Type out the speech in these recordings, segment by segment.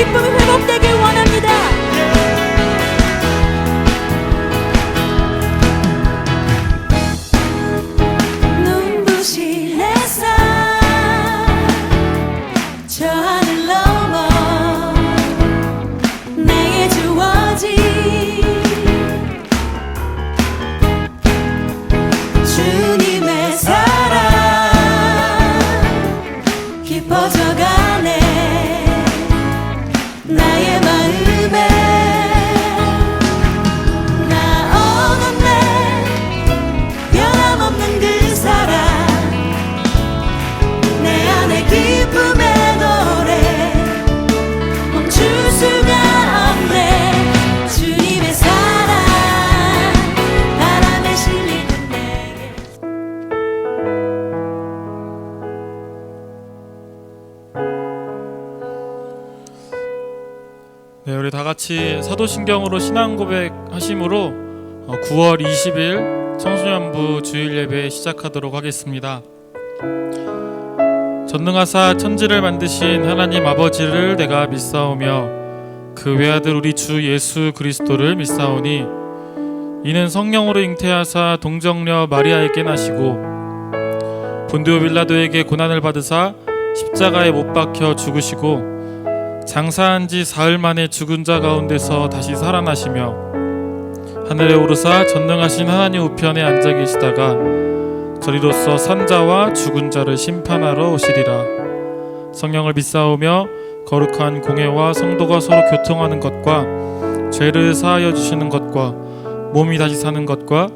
기쁨이 회복되길 원합니다. 눈부신 햇살 저 하늘 넘어 내게 주어진 주님의 사랑 깊어져가네 나의 마음에 나 오는 내 변함없는 그 사랑 내 안에 기쁨의 노래 멈출 수가 없네 주님의 사랑 바람에 실리는 내게 네, 우리 다 같이 사도신경으로 신앙 고백하심으로 9월 20일 청소년부 주일 예배 시작하도록 하겠습니다. 전능하사 천지를 만드신 하나님 아버지를 내가 믿사오며 그 외아들 우리 주 예수 그리스도를 믿사오니 이는 성령으로 잉태하사 동정녀 마리아에게 나시고 본디오 빌라도에게 고난을 받으사 십자가에 못 박혀 죽으시고 장사한 지 사흘 만에 죽은 자 가운데서 다시 살아나시며 하늘에 오르사 전능하신 하나님 우편에 앉아 계시다가 저리로서 산자와 죽은 자를 심판하러 오시리라. 성령을 믿사오며 거룩한 공회와 성도가 서로 교통하는 것과 죄를 사하여 주시는 것과 몸이 다시 사는 것과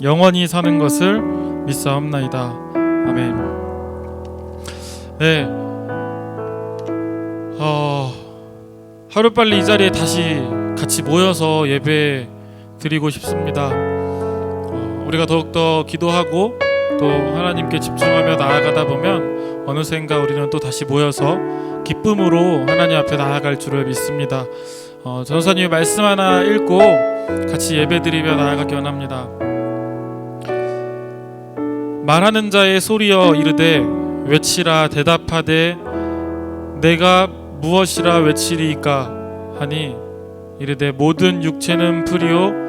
영원히 사는 것을 믿사옵나이다. 아멘. 네, 하루빨리 이 자리에 다시 같이 모여서 예배 드리고 싶습니다. 우리가 더욱더 기도하고 또 하나님께 집중하며 나아가다 보면 어느샌가 우리는 또 다시 모여서 기쁨으로 하나님 앞에 나아갈 줄을 믿습니다. 전도사님의 말씀 하나 읽고 같이 예배 드리며 나아가기 원합니다. 말하는 자의 소리여 이르되 외치라 대답하되 내가 무엇이라 외치리이까 하니 이르되 모든 육체는 풀이요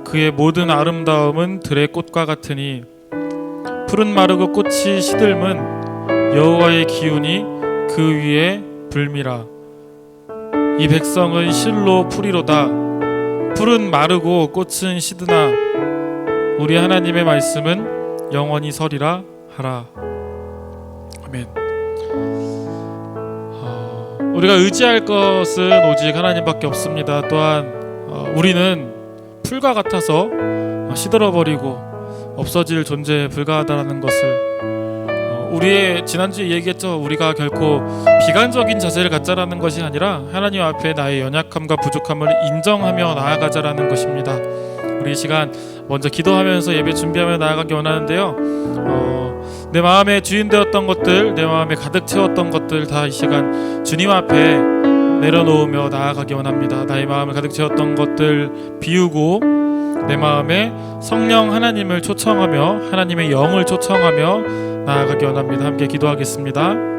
그의 모든 아름다움은 들의 꽃과 같으니 풀은 마르고 꽃이 시들면 여호와의 기운이 그 위에 불미라. 이 백성은 실로 풀이로다. 풀은 마르고 꽃은 시드나 우리 하나님의 말씀은 영원히 서리라 하라. 아멘. 우리가 의지할 것은 오직 하나님밖에 없습니다. 또한 우리는 풀과 같아서 시들어버리고 없어질 존재에 불과하다는 것을 우리의 지난주에 얘기했죠. 우리가 결코 비관적인 자세를 갖자라는 것이 아니라 하나님 앞에 나의 연약함과 부족함을 인정하며 나아가자라는 것입니다. 우리 이 시간 먼저 기도하면서 예배 준비하며 나아가기 원하는데요. 내 마음에 주인 되었던 것들, 내 마음에 가득 채웠던 것들 다 이 시간 주님 앞에 내려놓으며 나아가기 원합니다. 나의 마음을 가득 채웠던 것들 비우고 내 마음에 성령 하나님을 초청하며 하나님의 영을 초청하며 나아가기 원합니다. 함께 기도하겠습니다.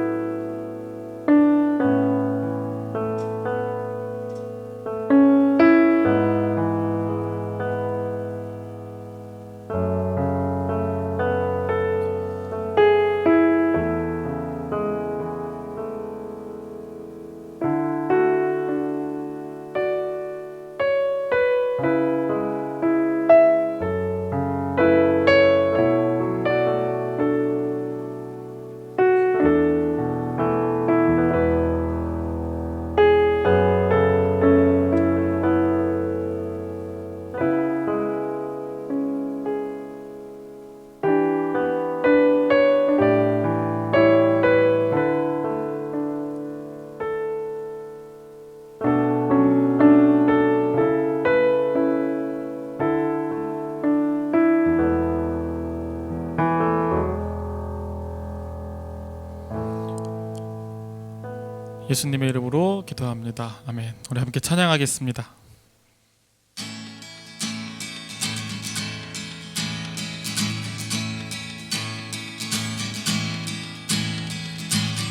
예수님의 이름으로 기도합니다. 아멘. 우리 함께 찬양하겠습니다.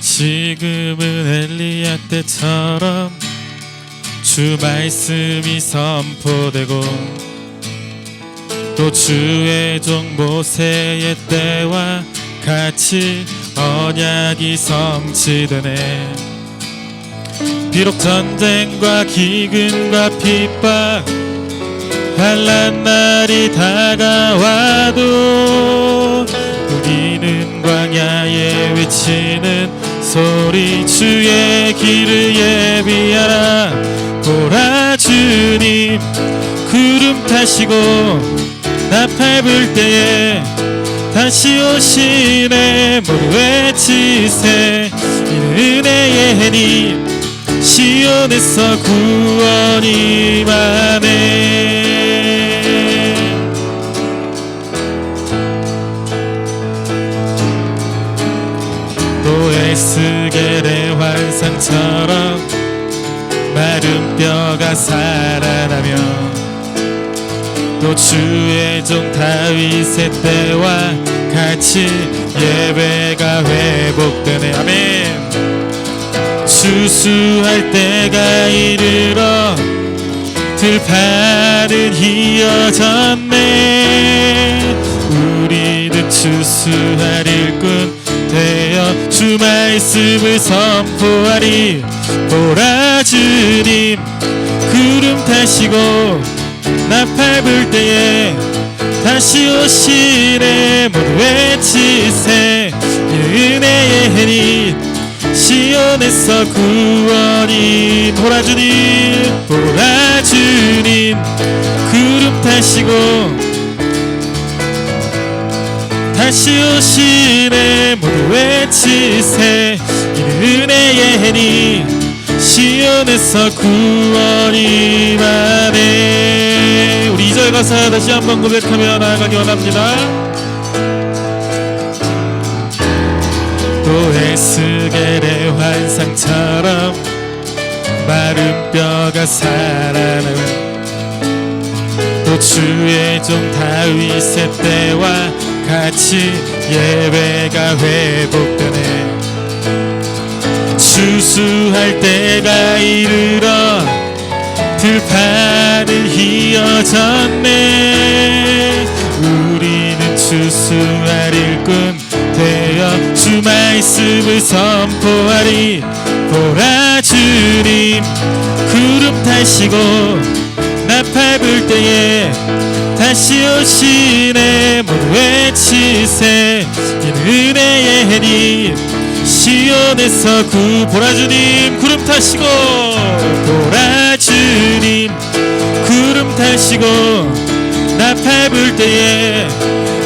지금은 엘리야 때처럼 주 말씀이 선포되고 또 주의 종 모세의 때와 같이 언약이 성취되네. 비록 전쟁과 기근과 핍박 환난 날이 다가와도 우리는 광야에 외치는 소리 주의 길을 예비하라. 보라 주님 구름 타시고 나팔 불 때에 다시 오시네. 모두 외치세. 이는 은혜의 해니 시온에서 구원이 임하네. 또 에스겔의 환상처럼 마른 뼈가 살아나며 또 주의 종 다윗의 때와 같이 예배가 회복되네. 아멘. 추수할 때가 이르러 들판은 휘어졌네. 우리는 추수할 일꾼 되어 주 말씀을 선포하리. 보라 주님 구름 타시고 나팔 불 때에 다시 오시네. 모두 외치세. 은혜의 해니 시온에서 구원이. 보라 주님 보라 주님 구름 타시고 다시 오시네. 모두 외치세. 은혜의 해니 시온에서 구원이 임하네. 우리 2절 가사 다시 한번 고백하며 나아가기 원합니다. 또 에스겔의 환상처럼 마른 뼈가 살아나고 또 주의 종 다윗의 때와 같이 예배가 회복되네. 추수할 때가 이르러 들판은 휘어졌네. 우리는 추수할 일꾼 되어 주 말씀을 선포하리. 보라 주님 구름 타시고 나팔 불 때에 다시 오시네. 모두 외치세. 은혜의 해니 시온에서 보라 주님 구름 타시고 보라 주님 구름 타시고 나팔 불 때에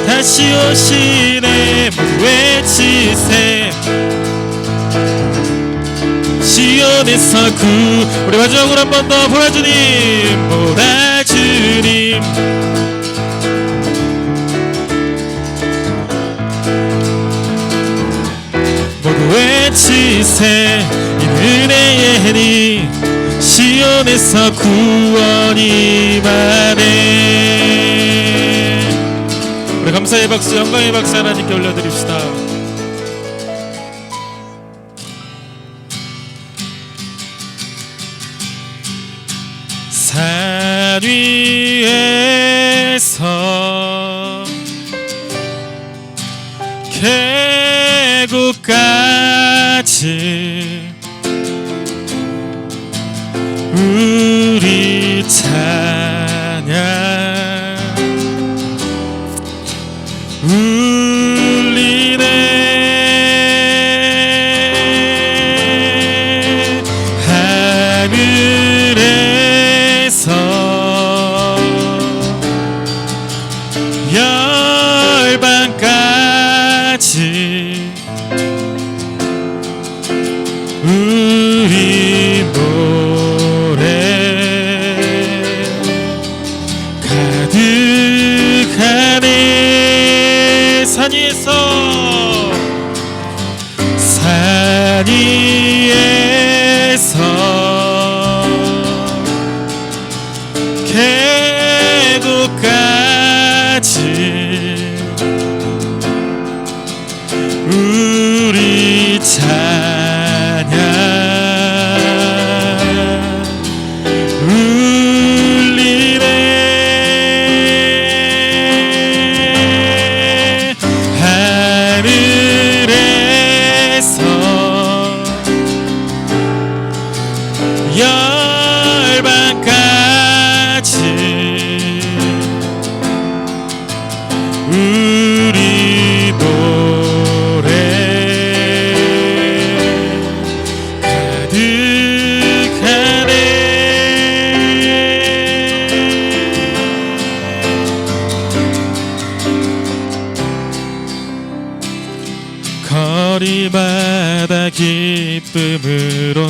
다시 오시네. 모두 외치세. 시온에서 우리 마지막으로 한 번 더 보라 주님 보라 주님 모두 외치세. 은혜의 해니 시온에서 구원이 임하네. 우리 감사의 박수 영광의 박수 하나님께 올려드립시다. 산 위에서 계곡까지 우리 찬양 울리네. 하늘에서 열방까지 우리 노래 가득하네. 산 위에서 계곡까지 우리 찬양 머리마다 기쁨으로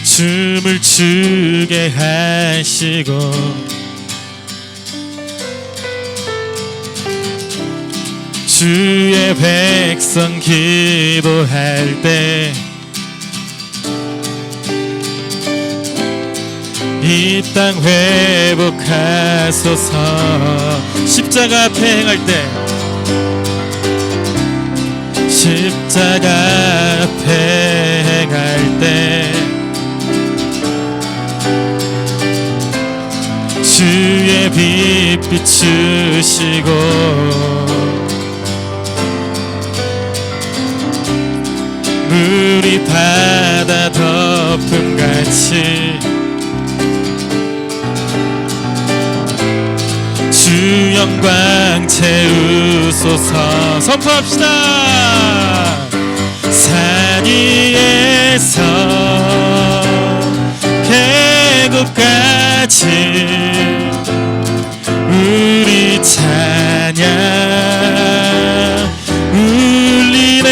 춤을 추게 하시고 주의 백성 기도할 때 이 땅 회복하소서. 십자가 앞에 행할 때 십자가 앞에 행할 때 주의 빛 비추시고 물이 바다 덮음같이 주 영광 채우소서. 선포합시다. 산 위에서 계곡까지 우리 찬양 울리네.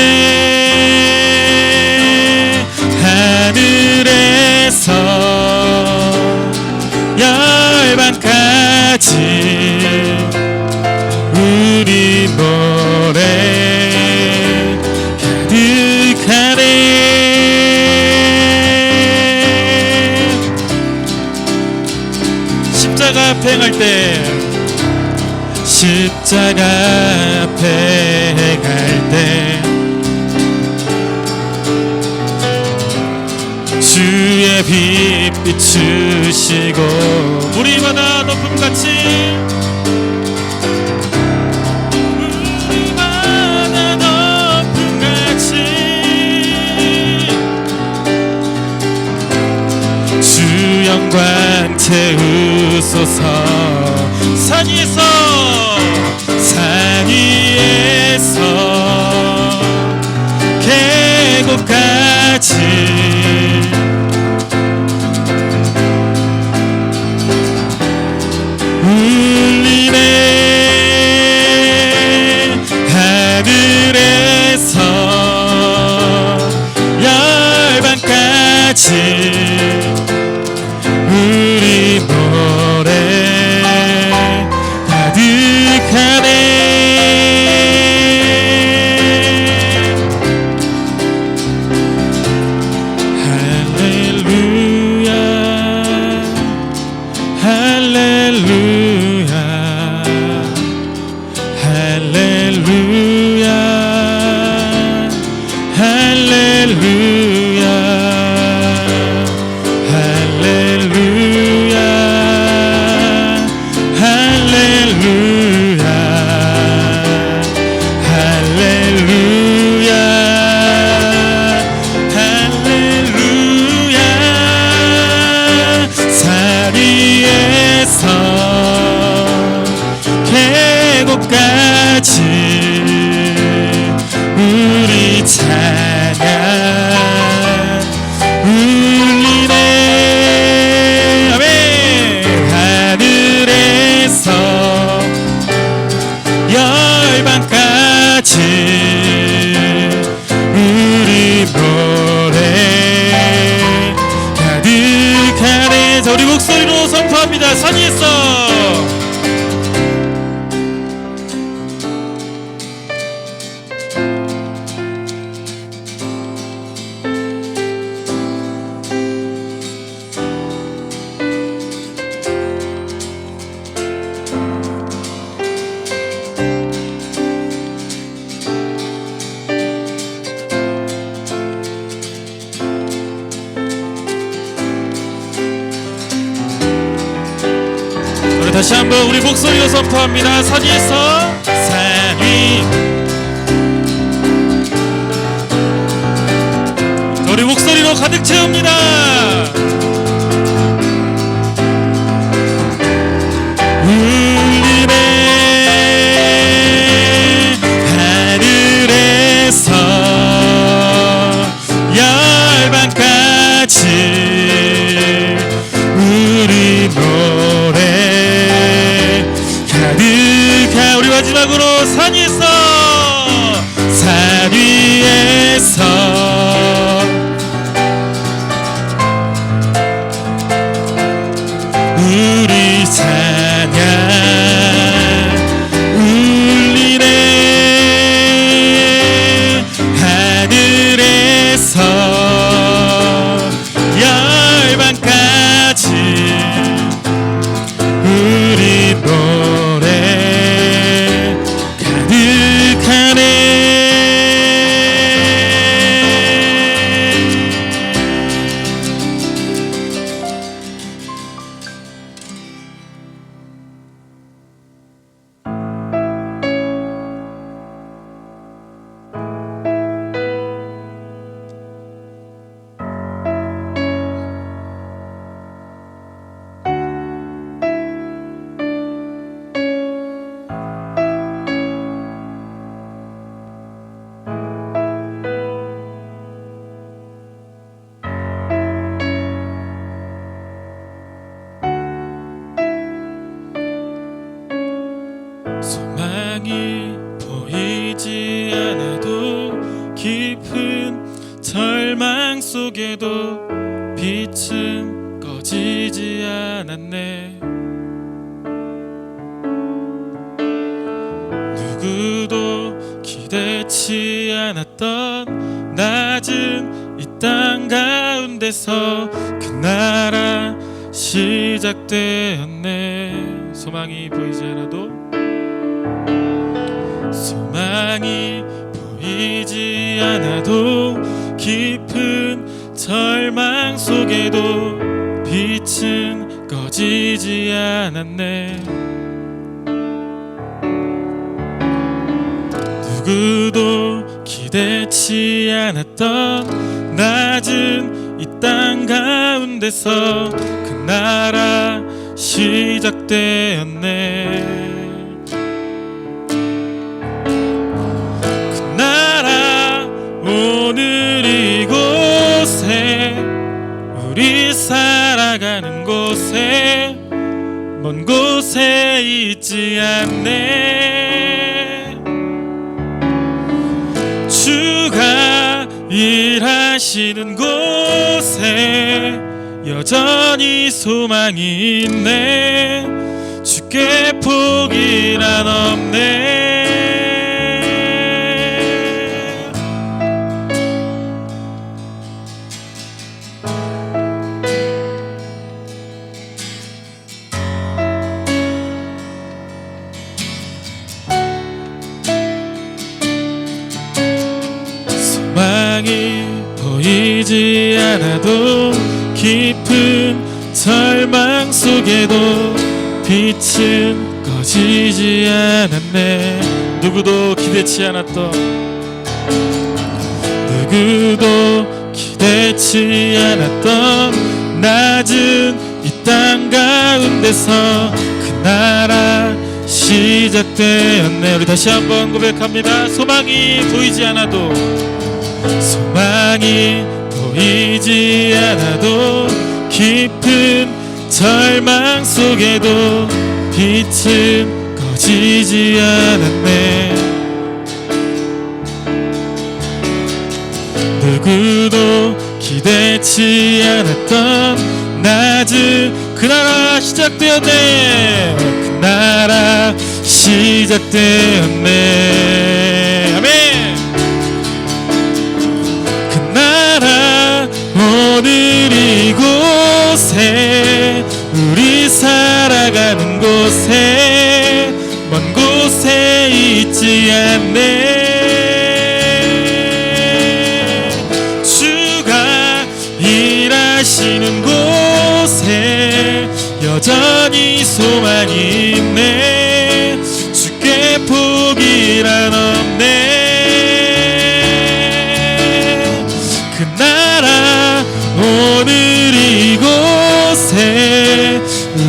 하늘에서 열방까지 우리 노래 가득하네. 십자가 앞에 행할 때 십자가 앞에 행할 때 주의 빛 비추시고 물이 바다 높음같이 물이 바다 높음같이 주 영광 채우소서. 산 위에서 계곡까지 울리네. 하늘에서 열방까지 우리 노래 가득하네. 할렐루야 할렐루야 할렐루야 할렐루야 할렐루야 할렐루야 할렐루야 할렐루야. 산 위에서 계곡까지 우리 찬양 울리네. 아멘. 하늘에서 열방까지 우리 노래 가득하네. 자, 우리 목소리로 선포합니다. 산 위에서 다시 한번 우리 목소리로 선포합니다. 산 위에서 산 위. 우리 목소리로 가득 채웁니다. 울리네. 하늘에서 열방까지 우리 노래 가득하. 우리 마지막 마지막으로 산 위에서, 산 위에서 우리 찬양 울리네. 하늘에서 열방까지 우리 노래 가득하네. 소망이 보이지 않아도 깊은 절망 속에도 빛은 꺼지지 않았네. 누구도 기대치 않았던 낮은 이 땅 가운데서 그 나라 시작되었네. 소망이 보이지 않아도, 소망이 보이지 않아도 깊은 절망 속에도 빛은 꺼지지 않았네. 누구도 기대치 않았던 낮은 이 땅 가운데서 그 나라 시작되었네. 그 나라 오늘 이곳에, 우리 살아가는 곳에, 먼 곳에 있지 않네. 주가 일하시는 곳에 여전히 소망이 있네. 주께 포기란 없네. 소망이 보이지 않아도 깊은 절망 속에도 빛은 꺼지지 않았네. 누구도 기대치 않았던, 누구도 기대치 않았던 낮은 이 땅 가운데서 그 나라 시작되었네. 우리 다시 한번 고백합니다. 소망이 보이지 않아도, 소망이 보이지 않아도 깊은 절망 속에도 빛은 꺼지지 않았네. 누구도 기대치 않았던 낮은 그 나라 시작되었네. 그 나라 시작되었네. 아멘. 그 나라 오늘 이곳에, 우리 살아가는 곳에, 먼 곳에 있지 않네. 주가 일하시는 곳에 여전히 소망이 있네. 주께 포기란 없네. 그 나라 오늘 이곳에,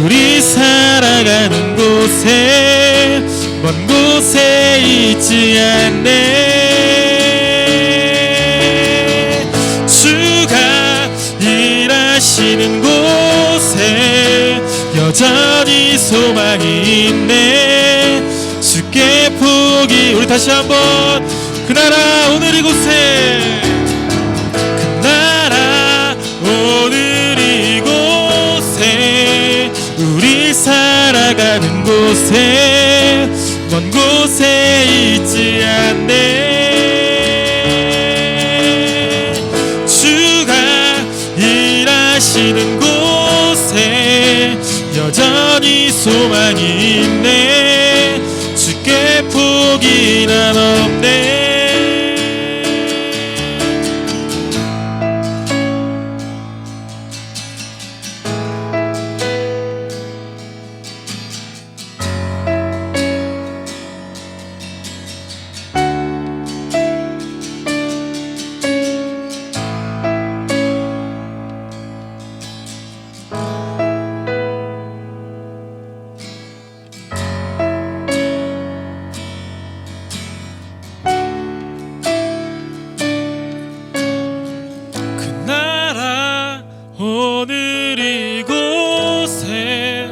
우리 살아가는 곳에, 먼 곳에 있지 않네. 주가 일하시는 곳에 여전히 소망이 있네. 주께 주께 포기. 우리 다시 한번 그 나라 오늘 이곳에, 그 나라 오늘 이곳에, 우리 살아가는 곳에, 먼 곳에 있지 않네. 주가 일하시는 곳에 여전히 소망이 있네. 주께 포기란 없네. 오늘 이곳에,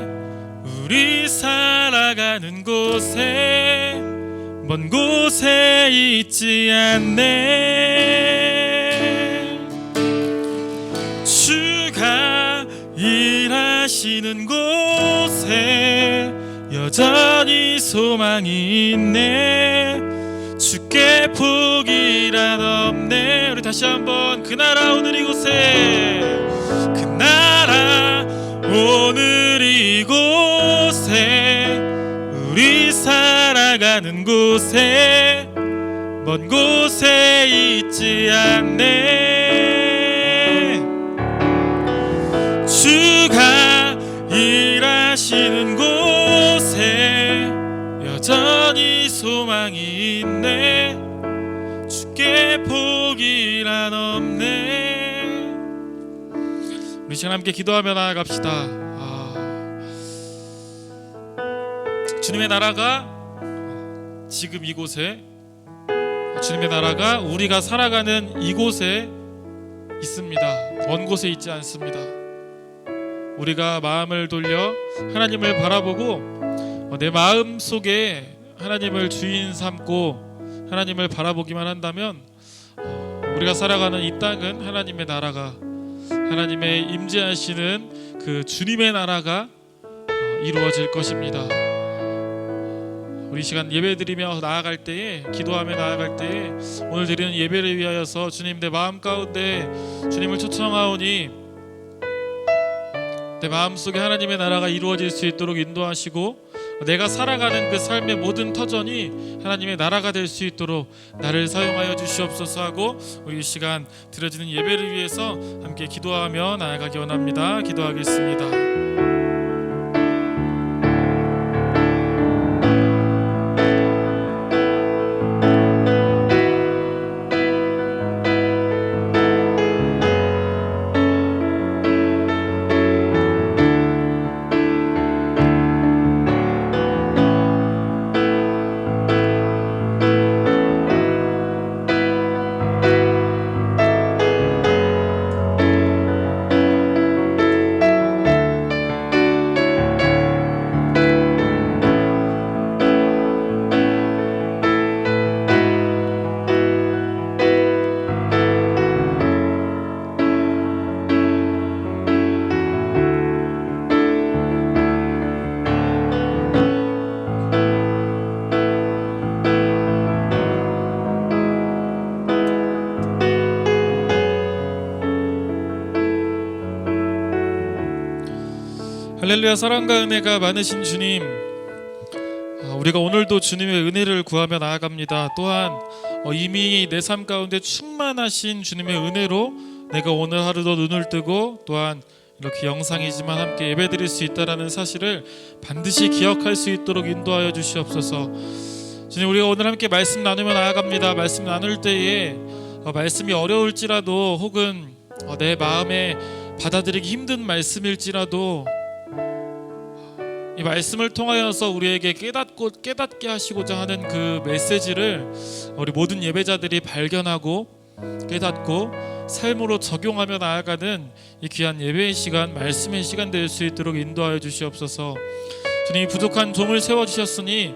우리 살아가는 곳에, 먼 곳에 있지 않네. 주가 일하시는 곳에 여전히 소망이 있네. 주께 포기란 없네. 우리 다시 한번 그 나라 오늘 이곳에, 그 나라 오늘 이곳에, 우리 살아가는 곳에, 먼 곳에 있지 않네. 주가 일하시는 곳에 여전히 소망이 있네. 주께 포기란 없네. 우리 시간 함께 기도하며 나아갑시다. 주님의 나라가 지금 이곳에, 주님의 나라가 우리가 살아가는 이곳에 있습니다. 먼 곳에 있지 않습니다. 우리가 마음을 돌려 하나님을 바라보고 내 마음 속에 하나님을 주인 삼고 하나님을 바라보기만 한다면 우리가 살아가는 이 땅은 하나님의 나라가, 하나님의 임재하시는 그 주님의 나라가 이루어질 것입니다. 우리 시간 예배드리며 나아갈 때에, 기도하며 나아갈 때에 오늘 드리는 예배를 위하여서 주님 내 마음 가운데 주님을 초청하오니 내 마음속에 하나님의 나라가 이루어질 수 있도록 인도하시고 내가 살아가는 그 삶의 모든 터전이 하나님의 나라가 될 수 있도록 나를 사용하여 주시옵소서 하고 우리 이 시간 드려지는 예배를 위해서 함께 기도하며 나아가기 원합니다. 기도하겠습니다. 할렐루야. 사랑과 은혜가 많으신 주님, 우리가 오늘도 주님의 은혜를 구하며 나아갑니다. 또한 이미 내 삶 가운데 충만하신 주님의 은혜로 내가 오늘 하루도 눈을 뜨고 또한 이렇게 영상이지만 함께 예배드릴 수 있다는 사실을 반드시 기억할 수 있도록 인도하여 주시옵소서. 주님, 우리가 오늘 함께 말씀 나누며 나아갑니다. 말씀 나눌 때에 말씀이 어려울지라도 혹은 내 마음에 받아들이기 힘든 말씀일지라도 이 말씀을 통하여서 우리에게 깨닫게 하시고자 하는 그 메시지를 우리 모든 예배자들이 발견하고 깨닫고 삶으로 적용하며 나아가는 이 귀한 예배의 시간, 말씀의 시간 될 수 있도록 인도하여 주시옵소서. 주님이 부족한 종을 세워주셨으니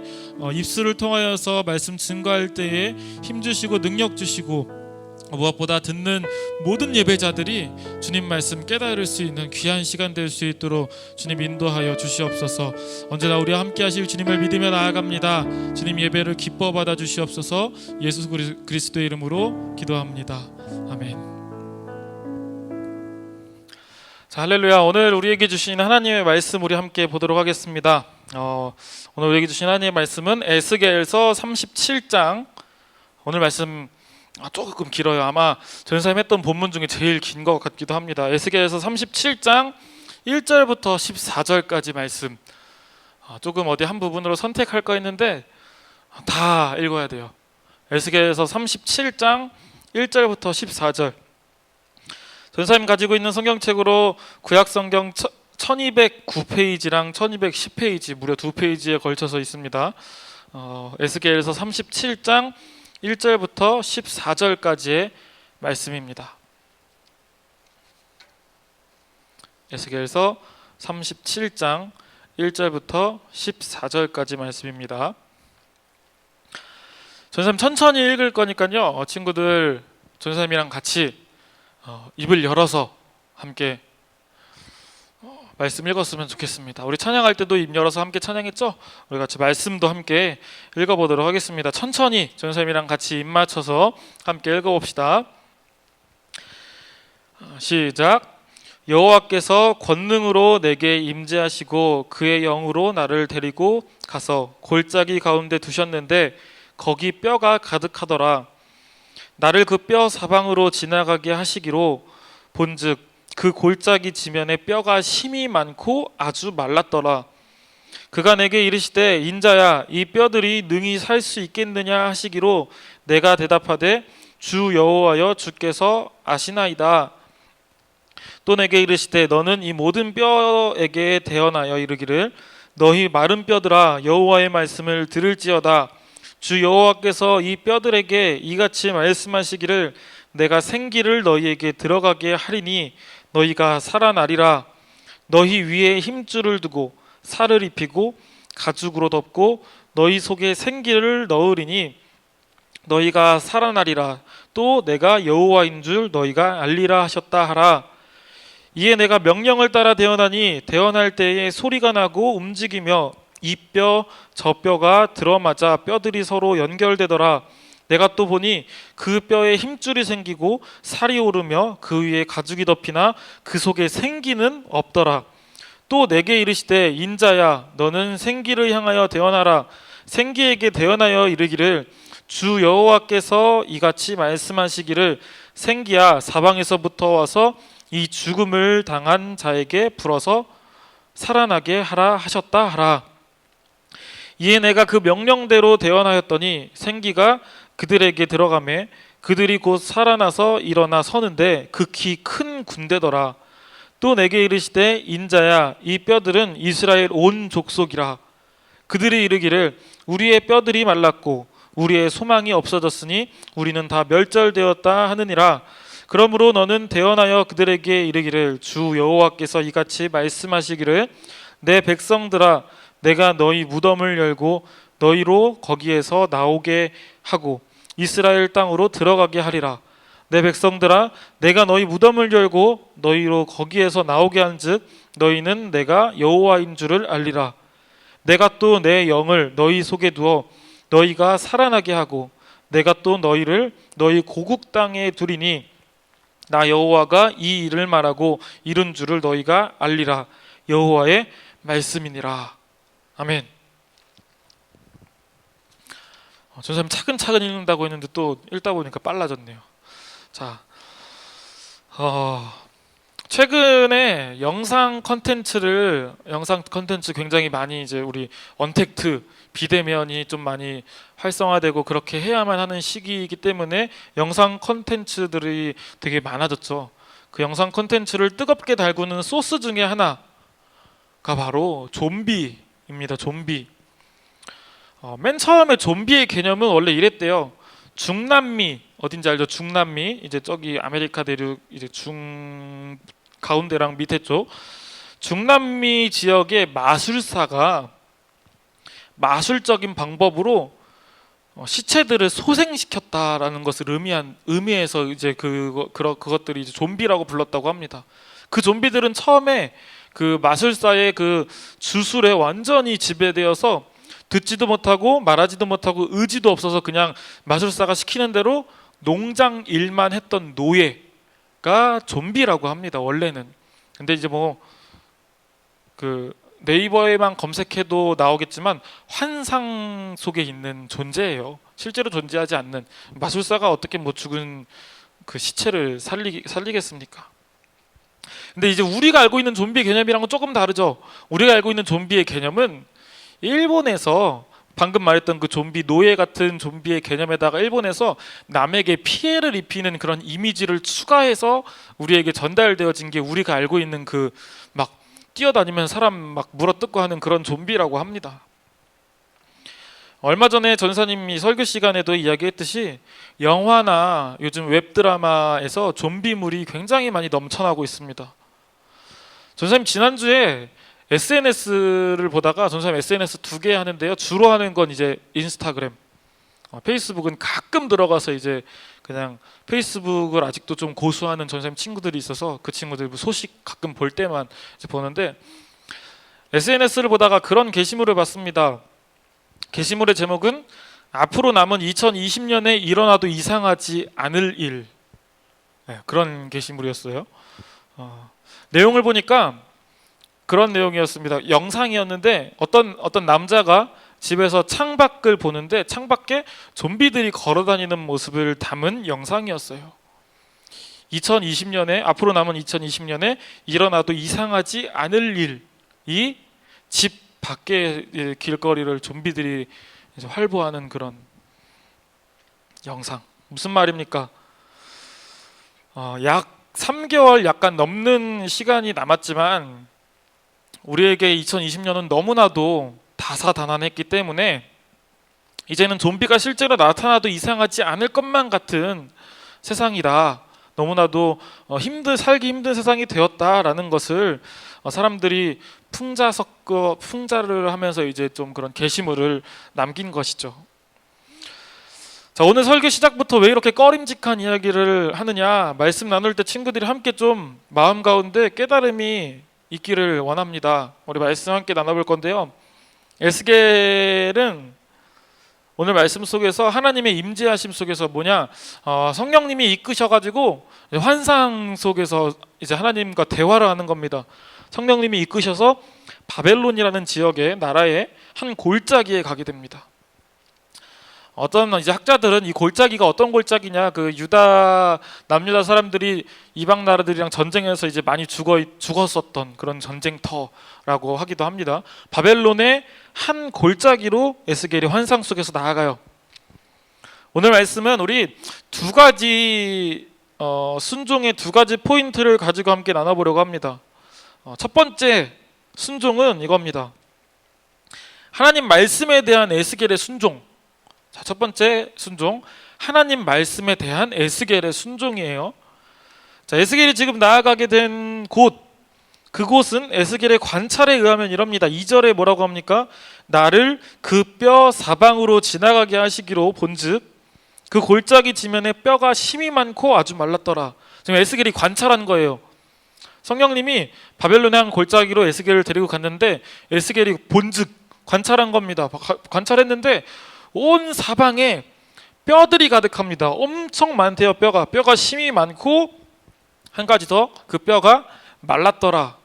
입술을 통하여서 말씀 증거할 때에 힘주시고 능력 주시고 무엇보다 듣는 모든 예배자들이 주님 말씀 깨달을 수 있는 귀한 시간 될 수 있도록 주님 인도하여 주시옵소서. 언제나 우리와 함께 하실 주님을 믿으며 나아갑니다. 주님 예배를 기뻐 받아 주시옵소서. 예수 그리스도의 이름으로 기도합니다. 아멘. 자, 할렐루야. 오늘 우리에게 주신 하나님의 말씀 우리 함께 보도록 하겠습니다. 오늘 우리에게 주신 하나님의 말씀은 에스겔서 37장. 오늘 말씀 조금 길어요. 아마 전사님 했던 본문 중에 제일 긴 것 같기도 합니다. 에스겔서 37장 1절부터 14절까지 말씀. 조금 어디 한 부분으로 선택할까 했는데 다 읽어야 돼요. 에스겔서 37장 1절부터 14절. 전사님 가지고 있는 성경책으로 구약성경 1209페이지랑 1210페이지 무려 2페이지에 걸쳐서 있습니다. 에스겔서 37장 1절부터 14절까지의 말씀입니다. 에스겔서 37장 1절부터 14절까지 말씀입니다. 전사님 천천히 읽을 거니까요. 친구들 전사님이랑 같이 입을 열어서 함께 말씀 읽었으면 좋겠습니다. 우리 찬양할 때도 입 열어서 함께 찬양했죠? 우리 같이 말씀도 함께 읽어보도록 하겠습니다. 천천히 전사님이랑 같이 입 맞춰서 함께 읽어봅시다. 시작. 여호와께서 권능으로 내게 임재하시고 그의 영으로 나를 데리고 가서 골짜기 가운데 두셨는데 거기 뼈가 가득하더라. 나를 그 뼈 사방으로 지나가게 하시기로 본즉 그 골짜기 지면에 뼈가 심이 많고 아주 말랐더라. 그가 내게 이르시되 인자야 이 뼈들이 능히 살 수 있겠느냐 하시기로 내가 대답하되 주 여호와여 주께서 아시나이다. 또 내게 이르시되 너는 이 모든 뼈에게 대언하여 이르기를 너희 마른 뼈들아 여호와의 말씀을 들을지어다. 주 여호와께서 이 뼈들에게 이같이 말씀하시기를 내가 생기를 너희에게 들어가게 하리니 너희가 살아나리라. 너희 위에 힘줄을 두고 살을 입히고 가죽으로 덮고 너희 속에 생기를 넣으리니 너희가 살아나리라. 또 내가 여호와인 줄 너희가 알리라 하셨다 하라. 이에 내가 명령을 따라 대언하니 대언할 때에 소리가 나고 움직이며 이 뼈 저 뼈가 들어맞아 뼈들이 서로 연결되더라. 내가 또 보니 그 뼈에 힘줄이 생기고 살이 오르며 그 위에 가죽이 덮이나 그 속에 생기는 없더라. 또 내게 이르시되 인자야 너는 생기를 향하여 대언하라. 생기에게 대언하여 이르기를 주 여호와께서 이같이 말씀하시기를 생기야 사방에서부터 와서 이 죽음을 당한 자에게 불어서 살아나게 하라 하셨다 하라. 이에 내가 그 명령대로 대언하였더니 생기가 그들에게 들어가매 그들이 곧 살아나서 일어나 서는데 극히 큰 군대더라. 또 내게 이르시되 인자야 이 뼈들은 이스라엘 온 족속이라. 그들이 이르기를 우리의 뼈들이 말랐고 우리의 소망이 없어졌으니 우리는 다 멸절되었다 하느니라. 그러므로 너는 대언하여 그들에게 이르기를 주 여호와께서 이같이 말씀하시기를 내 백성들아 내가 너희 무덤을 열고 너희로 거기에서 나오게 하고 이스라엘 땅으로 들어가게 하리라. 내 백성들아 내가 너희 무덤을 열고 너희로 거기에서 나오게 한즉 너희는 내가 여호와인 줄을 알리라. 내가 또 내 영을 너희 속에 두어 너희가 살아나게 하고 내가 또 너희를 너희 고국 땅에 두리니 나 여호와가 이 일을 말하고 이룬 줄을 너희가 알리라. 여호와의 말씀이니라. 아멘. 전사님 차근차근 읽는다고 했는데 또 읽다 보니까 빨라졌네요. 자, 최근에 영상 컨텐츠 굉장히 많이 이제 우리 언택트 비대면이 좀 많이 활성화되고 그렇게 해야만 하는 시기이기 때문에 영상 컨텐츠들이 되게 많아졌죠. 그 영상 컨텐츠를 뜨겁게 달구는 소스 중에 하나가 바로 좀비입니다. 좀비. 맨 처음에 좀비의 개념은 원래 이랬대요. 중남미 어딘지 알죠? 중남미 이제 저기 아메리카 대륙 이제 가운데랑 밑에 쪽 중남미 지역의 마술사가 마술적인 방법으로 시체들을 소생시켰다라는 것을 의미해서 이제 그것들이 이제 좀비라고 불렀다고 합니다. 그 좀비들은 처음에 그 마술사의 그 주술에 완전히 지배되어서 듣지도 못하고 말하지도 못하고 의지도 없어서 그냥 마술사가 시키는 대로 농장 일만 했던 노예가 좀비라고 합니다. 원래는. 근데 이제 그 네이버에만 검색해도 나오겠지만 환상 속에 있는 존재예요. 실제로 존재하지 않는, 마술사가 어떻게 죽은 그 시체를 살리겠습니까? 근데 이제 우리가 알고 있는 좀비 개념이랑은 조금 다르죠. 우리가 알고 있는 좀비의 개념은 일본에서 방금 말했던 그 좀비 노예 같은 좀비의 개념에다가 일본에서 남에게 피해를 입히는 그런 이미지를 추가해서 우리에게 전달되어진 게 우리가 알고 있는 그 막 뛰어다니면서 사람 막 물어뜯고 하는 그런 좀비라고 합니다. 얼마 전에 전사님이 설교 시간에도 이야기했듯이 영화나 요즘 웹드라마에서 좀비물이 굉장히 많이 넘쳐나고 있습니다. 전사님 지난주에 SNS를 보다가, 전사님 SNS 2개 하는데요, 주로 하는 건 이제 인스타그램, 페이스북은 가끔 들어가서 이제 그냥 페이스북을 아직도 좀 고수하는 전사님 친구들이 있어서 그 친구들 소식 가끔 볼 때만 이제 보는데, SNS를 보다가 그런 게시물을 봤습니다. 게시물의 제목은 앞으로 남은 2020년에 일어나도 이상하지 않을 일, 그런 게시물이었어요. 내용을 보니까 그런 내용이었습니다. 영상이었는데 어떤 남자가 집에서 창밖을 보는데 창밖에 좀비들이 걸어다니는 모습을 담은 영상이었어요. 2020년에, 앞으로 남은 2020년에 일어나도 이상하지 않을 일이 집 밖의 길거리를 좀비들이 이제 활보하는 그런 영상. 무슨 말입니까? 약 3개월 약간 넘는 시간이 남았지만 우리에게 2020년은 너무나도 다사다난했기 때문에 이제는 좀비가 실제로 나타나도 이상하지 않을 것만 같은 세상이다. 너무나도 살기 힘든 세상이 되었다라는 것을 사람들이 풍자를 하면서 이제 좀 그런 게시물을 남긴 것이죠. 자, 오늘 설교 시작부터 왜 이렇게 꺼림직한 이야기를 하느냐, 말씀 나눌 때 친구들이 함께 좀 마음 가운데 깨달음이 있기를 원합니다. 우리 말씀 함께 나눠볼 건데요, 에스겔은 오늘 말씀 속에서 하나님의 임재하심 속에서 성령님이 이끄셔가지고 환상 속에서 이제 하나님과 대화를 하는 겁니다. 성령님이 이끄셔서 바벨론이라는 지역의 나라의 한 골짜기에 가게 됩니다. 어떤 이제 학자들은 이 골짜기가 어떤 골짜기냐, 그 남유다 사람들이 이방 나라들이랑 전쟁해서 이제 많이 죽었었던 그런 전쟁터라고 하기도 합니다. 바벨론의 한 골짜기로 에스겔이 환상 속에서 나아가요. 오늘 말씀은 우리 두 가지 순종의 두 가지 포인트를 가지고 함께 나눠보려고 합니다. 첫 번째 순종은 이겁니다. 하나님 말씀에 대한 에스겔의 순종. 자, 첫 번째 순종, 하나님 말씀에 대한 에스겔의 순종이에요. 자, 에스겔이 지금 나아가게 된 그곳은 에스겔의 관찰에 의하면 이럽니다. 2절에 뭐라고 합니까? 나를 그 뼈 사방으로 지나가게 하시기로 본즉 그 골짜기 지면에 뼈가 심이 많고 아주 말랐더라. 지금 에스겔이 관찰한 거예요. 성령님이 바벨론의 한 골짜기로 에스겔을 데리고 갔는데 에스겔이 본즉 관찰한 겁니다. 관찰했는데 온 사방에 뼈들이 가득합니다. 엄청 많대요. 뼈가 심이 많고 한 가지 더, 그 뼈가 말랐더라.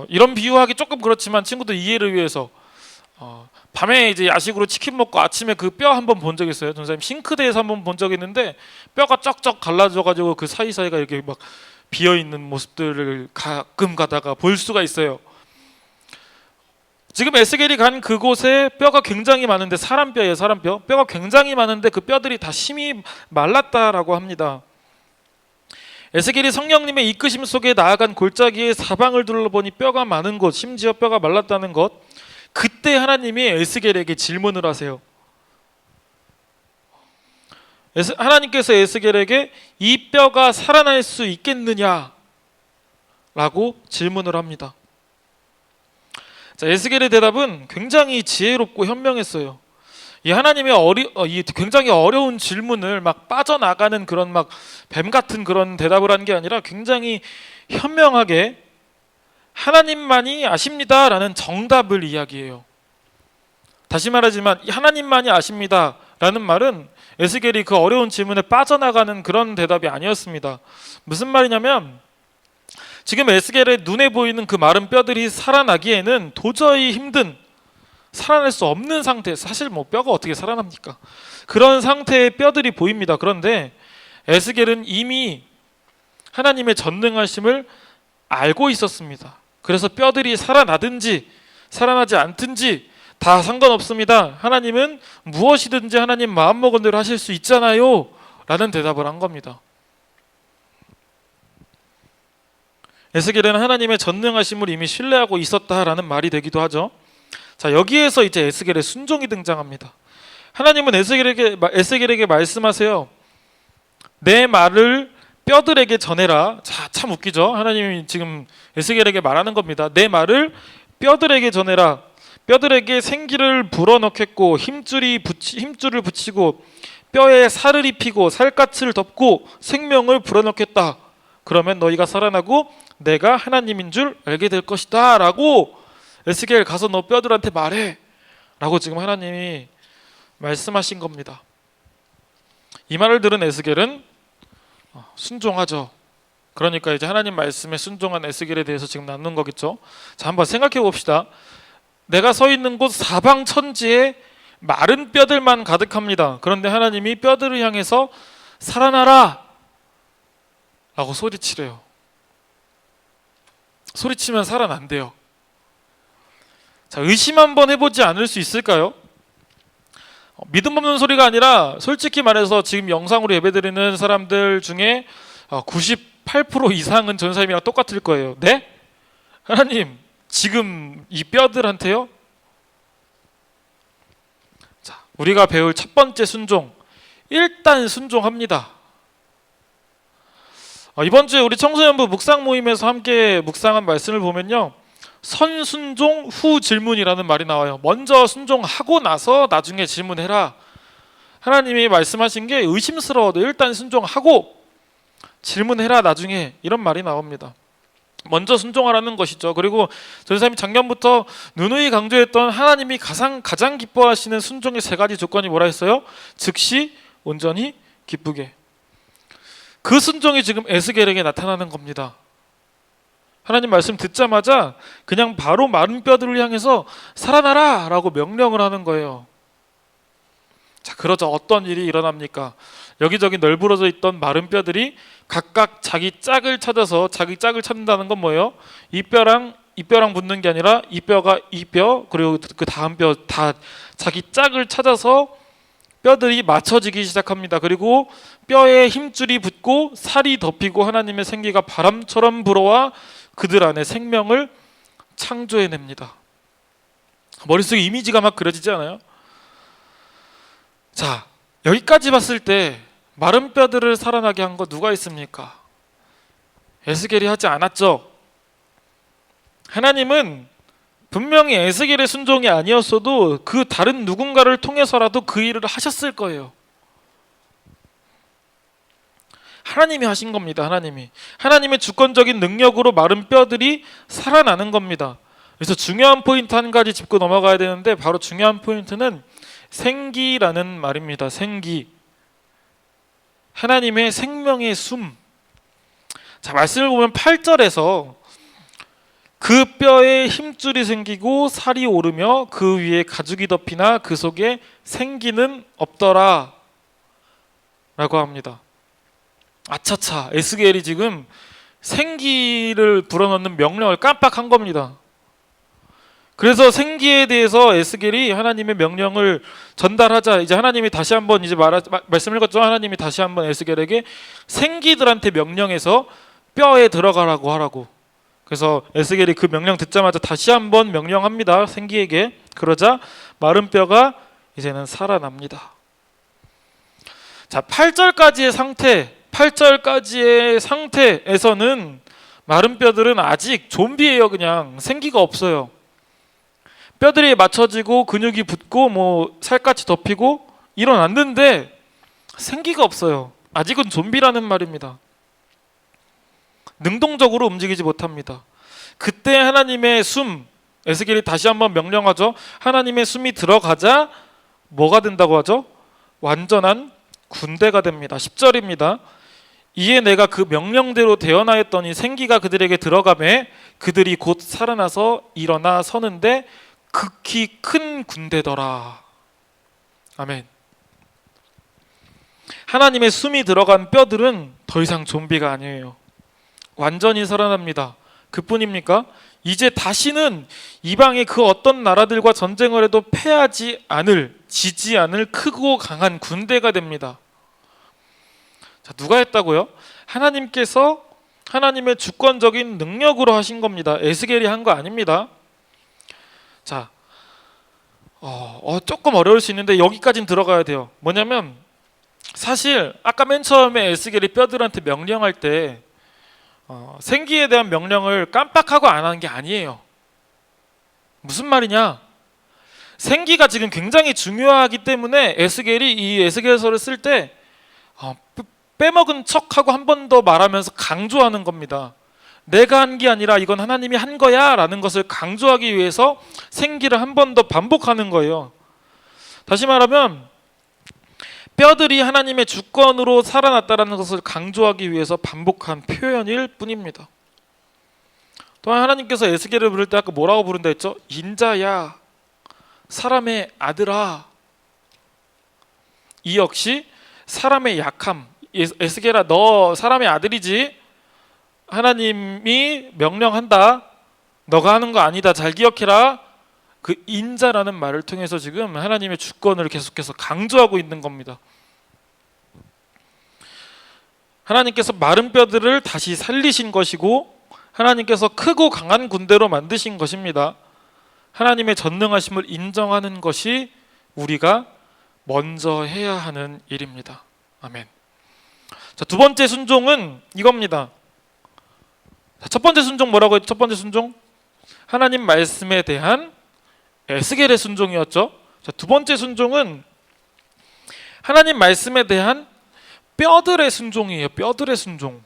이런 비유하기 조금 그렇지만 친구들 이해를 위해서 밤에 이제 야식으로 치킨 먹고 아침에 그 뼈 한번 본 적 있어요. 전사님 싱크대에서 한번 본 적 있는데 뼈가 쩍쩍 갈라져가지고 그 사이사이가 이렇게 막 비어 있는 모습들을 가끔 가다가 볼 수가 있어요. 지금 에스겔이 간 그곳에 뼈가 굉장히 많은데, 사람뼈예요. 사람뼈. 뼈가 굉장히 많은데 그 뼈들이 다 심이 말랐다라고 합니다. 에스겔이 성령님의 이끄심 속에 나아간 골짜기의 사방을 둘러보니 뼈가 많은 곳, 심지어 뼈가 말랐다는 것, 그때 하나님이 에스겔에게 질문을 하세요. 하나님께서 에스겔에게 이 뼈가 살아날 수 있겠느냐 라고 질문을 합니다. 자, 에스겔의 대답은 굉장히 지혜롭고 현명했어요. 이 하나님의 이 굉장히 어려운 질문을 막 빠져나가는 그런 막 뱀 같은 그런 대답을 한 게 아니라 굉장히 현명하게 하나님만이 아십니다라는 정답을 이야기해요. 다시 말하지만 하나님만이 아십니다라는 말은 에스겔이 그 어려운 질문에 빠져나가는 그런 대답이 아니었습니다. 무슨 말이냐면 지금 에스겔의 눈에 보이는 그 마른 뼈들이 살아나기에는 도저히 힘든, 살아날 수 없는 상태, 사실 뭐 뼈가 어떻게 살아납니까? 그런 상태의 뼈들이 보입니다. 그런데 에스겔은 이미 하나님의 전능하심을 알고 있었습니다. 그래서 뼈들이 살아나든지 살아나지 않든지 다 상관없습니다. 하나님은 무엇이든지 하나님 마음먹은 대로 하실 수 있잖아요 라는 대답을 한 겁니다. 에스겔은 하나님의 전능하심을 이미 신뢰하고 있었다라는 말이 되기도 하죠. 자, 여기에서 이제 에스겔의 순종이 등장합니다. 하나님은 에스겔에게 말씀하세요. 내 말을 뼈들에게 전해라. 자, 참 웃기죠. 하나님이 지금 에스겔에게 말하는 겁니다. 내 말을 뼈들에게 전해라. 뼈들에게 생기를 불어넣겠고 힘줄을 붙이고 뼈에 살을 입히고 살갗을 덮고 생명을 불어넣겠다. 그러면 너희가 살아나고 내가 하나님인 줄 알게 될 것이다 라고 에스겔 가서 너 뼈들한테 말해 라고 지금 하나님이 말씀하신 겁니다. 이 말을 들은 에스겔은 순종하죠. 그러니까 이제 하나님 말씀에 순종한 에스겔에 대해서 지금 나누는 거겠죠. 자, 한번 생각해 봅시다. 내가 서 있는 곳 사방 천지에 마른 뼈들만 가득합니다. 그런데 하나님이 뼈들을 향해서 살아나라 라고 소리치래요. 소리치면 살아난대요. 자, 의심 한번 해보지 않을 수 있을까요? 믿음 없는 소리가 아니라 솔직히 말해서 지금 영상으로 예배드리는 사람들 중에 98% 이상은 전사님이랑 똑같을 거예요. 네? 하나님, 지금 이 뼈들한테요? 자, 우리가 배울 첫 번째 순종, 일단 순종합니다. 이번 주에 우리 청소년부 묵상 모임에서 함께 묵상한 말씀을 보면요, 선순종 후 질문이라는 말이 나와요. 먼저 순종하고 나서 나중에 질문해라. 하나님이 말씀하신 게 의심스러워도 일단 순종하고 질문해라 나중에, 이런 말이 나옵니다. 먼저 순종하라는 것이죠. 그리고 전사님이 작년부터 누누이 강조했던 하나님이 가장 기뻐하시는 순종의 세 가지 조건이 뭐라 했어요? 즉시 온전히 기쁘게. 그 순종이 지금 에스겔에게 나타나는 겁니다. 하나님 말씀 듣자마자 그냥 바로 마른 뼈들을 향해서 살아나라 라고 명령을 하는 거예요. 자, 그러자 어떤 일이 일어납니까? 여기저기 널브러져 있던 마른 뼈들이 각각 자기 짝을 찾아서, 자기 짝을 찾는다는 건 뭐예요? 이 뼈랑 붙는 게 아니라 이 뼈가 이 뼈, 그리고 그 다음 뼈 다 자기 짝을 찾아서 뼈들이 맞춰지기 시작합니다. 그리고 뼈에 힘줄이 붙고 살이 덮이고 하나님의 생기가 바람처럼 불어와 그들 안에 생명을 창조해냅니다. 머릿속에 이미지가 막 그려지지 않아요? 자, 여기까지 봤을 때 마른 뼈들을 살아나게 한 거 누가 있습니까? 에스겔이 하지 않았죠. 하나님은 분명히 에스겔의 순종이 아니었어도 그 다른 누군가를 통해서라도 그 일을 하셨을 거예요. 하나님이 하신 겁니다. 하나님의 주권적인 능력으로 마른 뼈들이 살아나는 겁니다. 그래서 중요한 포인트 한 가지 짚고 넘어가야 되는데, 바로 중요한 포인트는 생기라는 말입니다. 생기. 하나님의 생명의 숨. 자, 말씀을 보면 8절에서 그 뼈에 힘줄이 생기고 살이 오르며 그 위에 가죽이 덮이나 그 속에 생기는 없더라 라고 합니다. 아차차, 에스겔이 지금 생기를 불어넣는 명령을 깜빡한 겁니다. 그래서 생기에 대해서 에스겔이 하나님의 명령을 전달하자, 이제 하나님이 다시 한번 말씀을 읽었죠. 하나님이 다시 한번 에스겔에게 생기들한테 명령해서 뼈에 들어가라고 하라고. 그래서 에스겔이 그 명령 듣자마자 다시 한번 명령합니다. 생기에게. 그러자 마른 뼈가 이제는 살아납니다. 자, 8절까지의 상태에서는 마른 뼈들은 아직 좀비예요. 그냥 생기가 없어요. 뼈들이 맞춰지고 근육이 붙고 뭐 살갗이 덮이고 일어났는데 생기가 없어요. 아직은 좀비라는 말입니다. 능동적으로 움직이지 못합니다. 그때 하나님의 숨, 에스겔이 다시 한번 명령하죠. 하나님의 숨이 들어가자 뭐가 된다고 하죠? 완전한 군대가 됩니다. 10절입니다. 이에 내가 그 명령대로 되어나였더니 생기가 그들에게 들어가매 그들이 곧 살아나서 일어나 서는데 극히 큰 군대더라. 아멘. 하나님의 숨이 들어간 뼈들은 더 이상 좀비가 아니에요. 완전히 살아납니다. 그뿐입니까? 이제 다시는 이방의 그 어떤 나라들과 전쟁을 해도 패하지 않을, 지지 않을 크고 강한 군대가 됩니다. 자, 누가 했다고요? 하나님께서 하나님의 주권적인 능력으로 하신 겁니다. 에스겔이 한 거 아닙니다. 자, 조금 어려울 수 있는데 여기까지는 들어가야 돼요. 뭐냐면 사실 아까 맨 처음에 에스겔이 뼈들한테 명령할 때 생기에 대한 명령을 깜빡하고 안 하는 게 아니에요. 무슨 말이냐? 생기가 지금 굉장히 중요하기 때문에 에스겔이 이 에스겔서를 쓸 때 빼먹은 척하고 한 번 더 말하면서 강조하는 겁니다. 내가 한 게 아니라 이건 하나님이 한 거야 라는 것을 강조하기 위해서 생기를 한 번 더 반복하는 거예요. 다시 말하면 뼈들이 하나님의 주권으로 살아났다는 것을 강조하기 위해서 반복한 표현일 뿐입니다. 또한 하나님께서 에스겔을 부를 때 아까 뭐라고 부른다 했죠? 인자야, 사람의 아들아. 이 역시 사람의 약함. 에스겔아, 너 사람의 아들이지? 하나님이 명령한다. 너가 하는 거 아니다. 잘 기억해라. 그 인자라는 말을 통해서 지금 하나님의 주권을 계속해서 강조하고 있는 겁니다. 하나님께서 마른 뼈들을 다시 살리신 것이고 하나님께서 크고 강한 군대로 만드신 것입니다. 하나님의 전능하심을 인정하는 것이 우리가 먼저 해야 하는 일입니다. 아멘. 자, 두 번째 순종은 이겁니다. 자, 첫 번째 순종 뭐라고 했죠? 첫 번째 순종 하나님 말씀에 대한 에스겔의 순종이었죠. 자, 두 번째 순종은 하나님 말씀에 대한 뼈들의 순종이에요. 뼈들의 순종.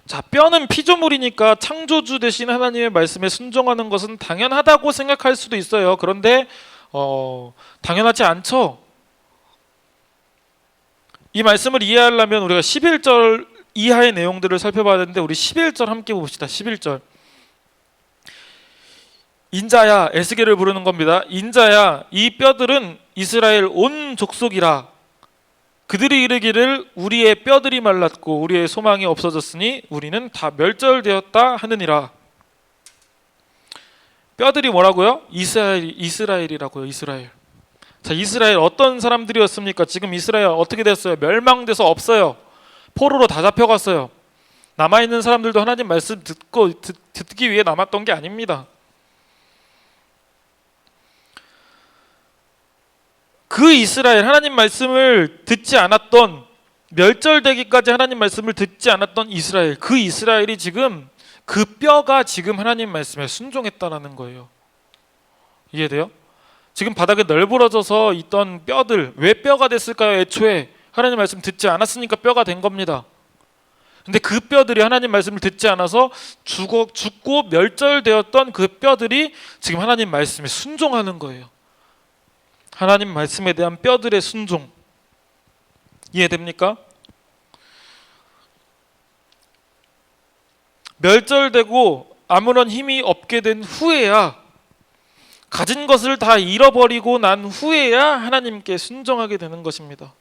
자, 뼈는 피조물이니까 창조주 대신 하나님의 말씀에 순종하는 것은 당연하다고 생각할 수도 있어요. 그런데 당연하지 않죠. 이 말씀을 이해하려면 우리가 11절 이하의 내용들을 살펴봐야 되는데 우리 11절 함께 봅시다. 11절. 인자야, 에스겔을 부르는 겁니다. 인자야, 이 뼈들은 이스라엘 온 족속이라. 그들이 이르기를 우리의 뼈들이 말랐고 우리의 소망이 없어졌으니 우리는 다 멸절되었다 하느니라. 뼈들이 뭐라고요? 이스라엘이라고요. 이스라엘. 자, 이스라엘 어떤 사람들이었습니까? 지금 이스라엘 어떻게 됐어요? 멸망돼서 없어요. 포로로 다 잡혀갔어요. 남아있는 사람들도 하나님 말씀 듣기 위해 남았던 게 아닙니다. 그 이스라엘, 하나님 말씀을 듣지 않았던, 멸절되기까지 하나님 말씀을 듣지 않았던 이스라엘, 그 이스라엘이 지금 그 뼈가 지금 하나님 말씀에 순종했다라는 거예요. 이해돼요? 지금 바닥에 널브러져서 있던 뼈들, 왜 뼈가 됐을까요? 애초에 하나님 말씀 듣지 않았으니까 뼈가 된 겁니다. 근데 그 뼈들이 하나님 말씀을 듣지 않아서 죽고 멸절되었던 그 뼈들이 지금 하나님 말씀에 순종하는 거예요. 하나님 말씀에 대한 뼈들의 순종. 이해됩니까? 멸절되고 아무런 힘이 없게 된 후에야, 가진 것을 다 잃어버리고 난 후에야 하나님께 순종하게 되는 것입니다.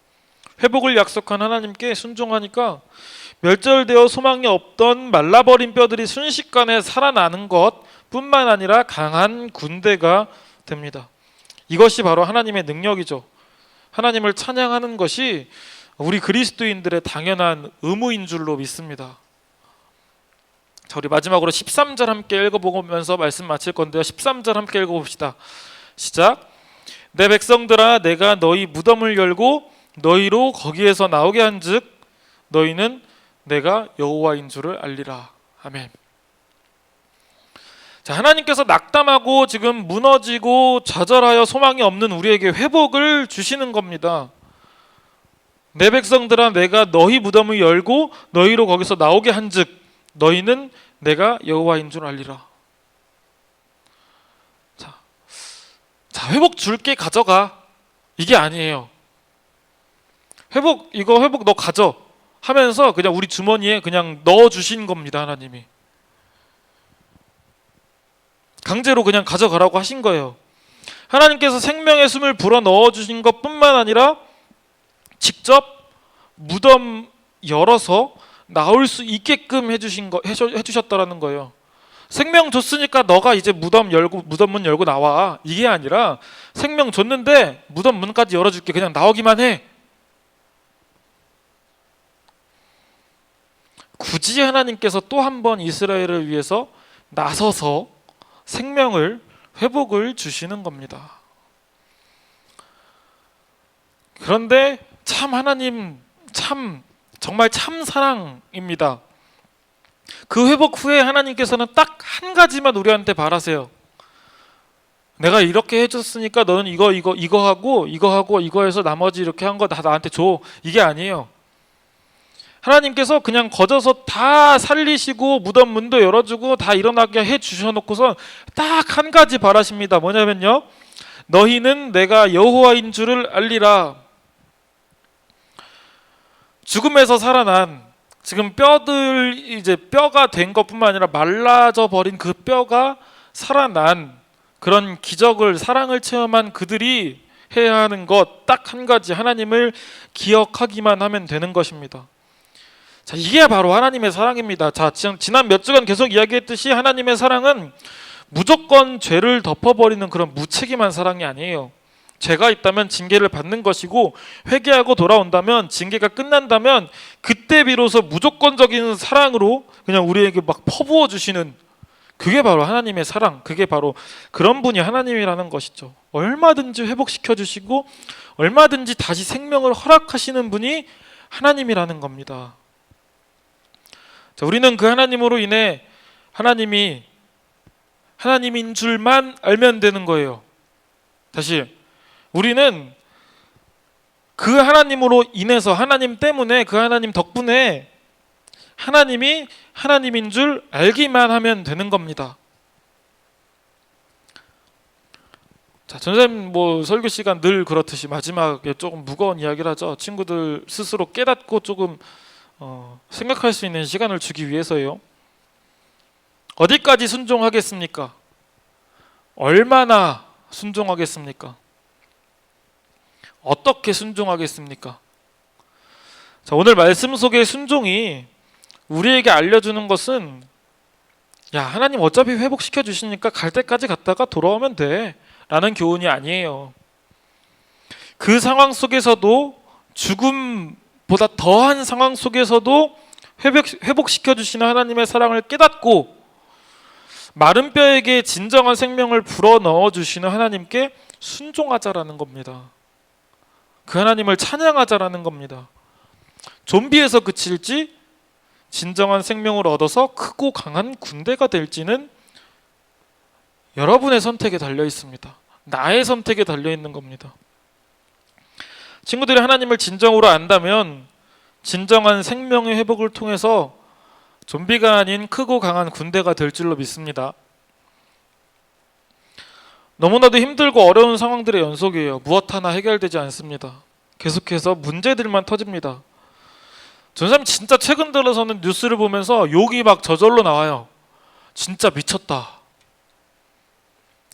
회복을 약속한 하나님께 순종하니까 멸절되어 소망이 없던 말라버린 뼈들이 순식간에 살아나는 것뿐만 아니라 강한 군대가 됩니다. 이것이 바로 하나님의 능력이죠. 하나님을 찬양하는 것이 우리 그리스도인들의 당연한 의무인 줄로 믿습니다. 자, 우리 마지막으로 13절 함께 읽어보면서 말씀 마칠 건데요. 13절 함께 읽어봅시다. 시작. 내 백성들아, 내가 너희 무덤을 열고 너희로 거기에서 나오게 한즉 너희는 내가 여호와인 줄을 알리라. 아멘. 자, 하나님께서 낙담하고 지금 무너지고 좌절하여 소망이 없는 우리에게 회복을 주시는 겁니다. 내 백성들아, 내가 너희 무덤을 열고 너희로 거기서 나오게 한즉 너희는 내가 여호와인 줄 알리라. 자, 회복 줄게, 가져가, 이게 아니에요. 회복 너 가져 하면서 그냥 우리 주머니에 그냥 넣어 주신 겁니다. 하나님이 강제로 그냥 가져가라고 하신 거예요. 하나님께서 생명의 숨을 불어 넣어 주신 것뿐만 아니라 직접 무덤 열어서 나올 수 있게끔 해주셨다라는 거예요. 생명 줬으니까 너가 이제 무덤 문 열고 나와, 이게 아니라 생명 줬는데 무덤 문까지 열어줄게, 그냥 나오기만 해. 굳이 하나님께서 또 한 번 이스라엘을 위해서 나서서 생명을 회복을 주시는 겁니다. 그런데 참 하나님 정말 참 사랑입니다. 그 회복 후에 하나님께서는 딱 한 가지만 우리한테 바라세요. 내가 이렇게 해줬으니까 너는 이거 하고 이거 해서 나머지 이렇게 한 거 다 나한테 줘, 이게 아니에요. 하나님께서 그냥 거저서 다 살리시고 무덤 문도 열어주고 다 일어나게 해주셔놓고서 딱 한 가지 바라십니다. 뭐냐면요, 너희는 내가 여호와인 줄을 알리라. 죽음에서 살아난, 지금 이제 뼈가 된 것뿐만 아니라 말라져 버린 그 뼈가 살아난 그런 기적을, 사랑을 체험한 그들이 해야 하는 것 딱 한 가지, 하나님을 기억하기만 하면 되는 것입니다. 자, 이게 바로 하나님의 사랑입니다. 자, 지난 몇 주간 계속 이야기했듯이 하나님의 사랑은 무조건 죄를 덮어버리는 그런 무책임한 사랑이 아니에요. 죄가 있다면 징계를 받는 것이고, 회개하고 돌아온다면, 징계가 끝난다면 그때 비로소 무조건적인 사랑으로 그냥 우리에게 막 퍼부어 주시는, 그게 바로 하나님의 사랑, 그게 바로 그런 분이 하나님이라는 것이죠. 얼마든지 회복시켜 주시고 얼마든지 다시 생명을 허락하시는 분이 하나님이라는 겁니다. 자, 우리는 그 하나님으로 인해 하나님이 하나님인 줄만 알면 되는 거예요. 다시, 우리는 그 하나님으로 인해서, 하나님 때문에, 그 하나님 덕분에 하나님이 하나님인 줄 알기만 하면 되는 겁니다. 자, 전쌤 설교 시간 늘 그렇듯이 마지막에 조금 무거운 이야기를 하죠. 친구들 스스로 깨닫고 조금 생각할 수 있는 시간을 주기 위해서요. 어디까지 순종하겠습니까? 얼마나 순종하겠습니까? 어떻게 순종하겠습니까? 자, 오늘 말씀 속의 순종이 우리에게 알려주는 것은, 야, 하나님 어차피 회복시켜 주시니까 갈 때까지 갔다가 돌아오면 돼 라는 교훈이 아니에요. 그 상황 속에서도, 죽음보다 더한 상황 속에서도 회복시켜 주시는 하나님의 사랑을 깨닫고 마른 뼈에게 진정한 생명을 불어넣어 주시는 하나님께 순종하자라는 겁니다. 그 하나님을 찬양하자라는 겁니다. 좀비에서 그칠지 진정한 생명을 얻어서 크고 강한 군대가 될지는 여러분의 선택에 달려 있습니다. 나의 선택에 달려 있는 겁니다. 친구들이 하나님을 진정으로 안다면 진정한 생명의 회복을 통해서 좀비가 아닌 크고 강한 군대가 될 줄로 믿습니다. 너무나도 힘들고 어려운 상황들의 연속이에요. 무엇 하나 해결되지 않습니다. 계속해서 문제들만 터집니다. 전사님 진짜 최근 들어서는 뉴스를 보면서 욕이 막 저절로 나와요. 진짜 미쳤다.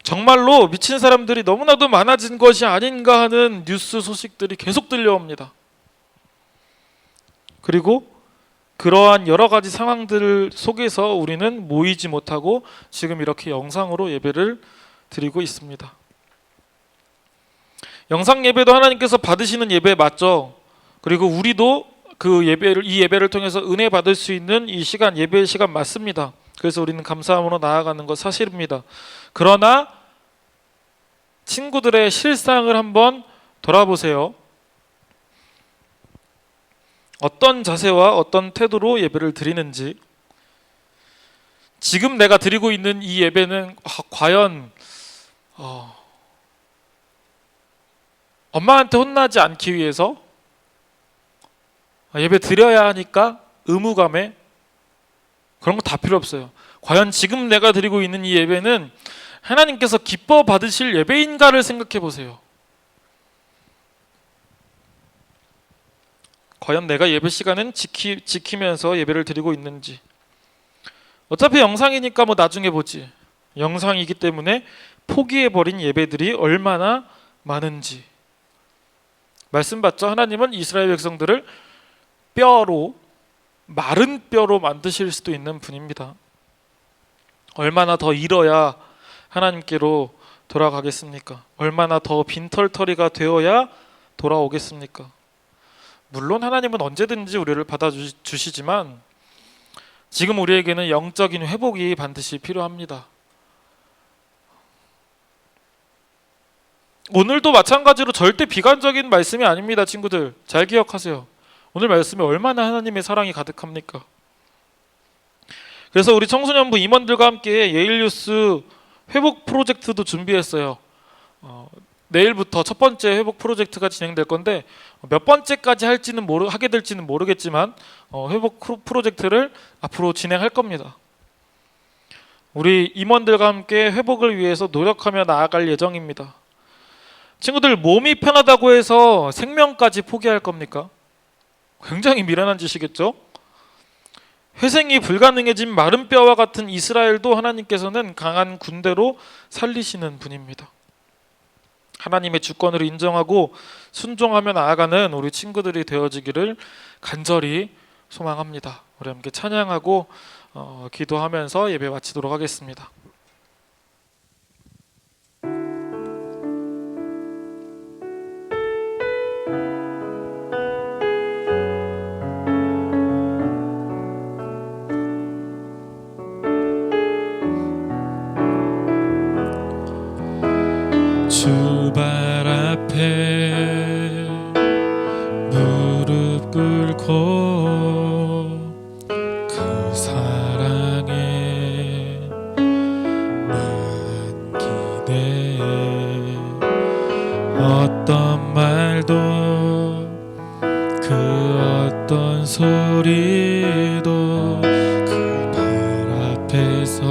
정말로 미친 사람들이 너무나도 많아진 것이 아닌가 하는 뉴스 소식들이 계속 들려옵니다. 그리고 그러한 여러 가지 상황들 속에서 우리는 모이지 못하고 지금 이렇게 영상으로 예배를 드리고 있습니다. 영상 예배도 하나님께서 받으시는 예배 맞죠? 그리고 우리도 이 예배를 통해서 은혜 받을 수 있는 이 시간, 예배의 시간 맞습니다. 그래서 우리는 감사함으로 나아가는 것 사실입니다. 그러나 친구들의 실상을 한번 돌아보세요. 어떤 자세와 어떤 태도로 예배를 드리는지, 지금 내가 드리고 있는 이 예배는 과연 엄마한테 혼나지 않기 위해서 예배 드려야 하니까 의무감에 그런 거 다 필요 없어요. 과연 지금 내가 드리고 있는 이 예배는 하나님께서 기뻐 받으실 예배인가를 생각해 보세요. 과연 내가 예배 시간은 지키면서 예배를 드리고 있는지. 어차피 영상이니까 뭐 나중에 보지. 영상이기 때문에 포기해버린 예배들이 얼마나 많은지. 말씀 받죠? 하나님은 이스라엘 백성들을 뼈로, 마른 뼈로 만드실 수도 있는 분입니다. 얼마나 더 잃어야 하나님께로 돌아가겠습니까? 얼마나 더 빈털터리가 되어야 돌아오겠습니까? 물론 하나님은 언제든지 우리를 받아주시지만 지금 우리에게는 영적인 회복이 반드시 필요합니다. 오늘도 마찬가지로 절대 비관적인 말씀이 아닙니다. 친구들 잘 기억하세요. 오늘 말씀에 얼마나 하나님의 사랑이 가득합니까? 그래서 우리 청소년부 임원들과 함께 예일뉴스 회복 프로젝트도 준비했어요. 내일부터 첫 번째 회복 프로젝트가 진행될 건데 몇 번째까지 하게 될지는 모르겠지만 회복 프로젝트를 앞으로 진행할 겁니다. 우리 임원들과 함께 회복을 위해서 노력하며 나아갈 예정입니다. 친구들, 몸이 편하다고 해서 생명까지 포기할 겁니까? 굉장히 미련한 짓이겠죠? 회생이 불가능해진 마른 뼈와 같은 이스라엘도 하나님께서는 강한 군대로 살리시는 분입니다. 하나님의 주권을 인정하고 순종하며 나아가는 우리 친구들이 되어지기를 간절히 소망합니다. 우리 함께 찬양하고 기도하면서 예배 마치도록 하겠습니다. 주 발 앞에 무릎 꿇고 그 사랑에 난 기대해 어떤 말도 그 어떤 소리도 그 발 앞에서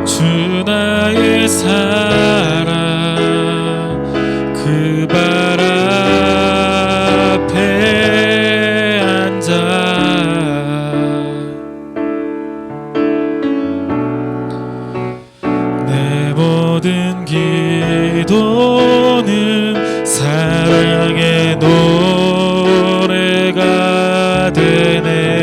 주 나의 사랑 그 발 앞에 앉아 내 모든 기도는 사랑의 노래가 되네.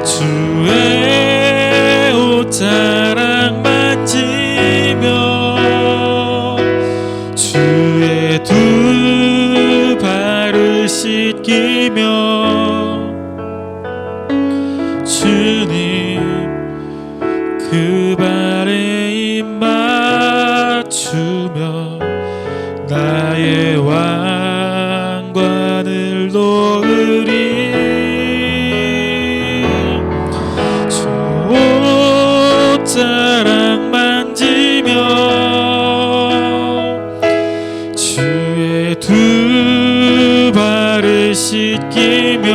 주의 옷자락 만지며 주의 두 발을 씻기며 주님 그 발에 입 맞추며 나의 왕관을 놓으리. 주 옷자락 만지며 주의 두 발을 씻기며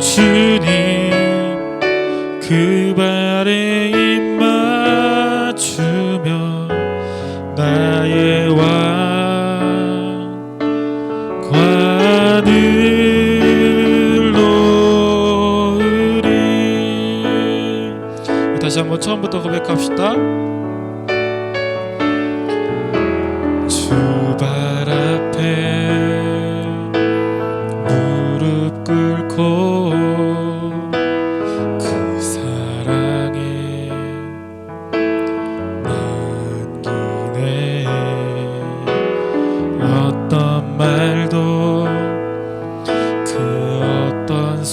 주님 그 발에 입 맞추며 나의 왕관을 놓으리. 다시 한번 처음부터 고백합시다. 주 발 앞에 무릎 꿇고 그 사랑에 남기네. 어떤 말도 그 어떤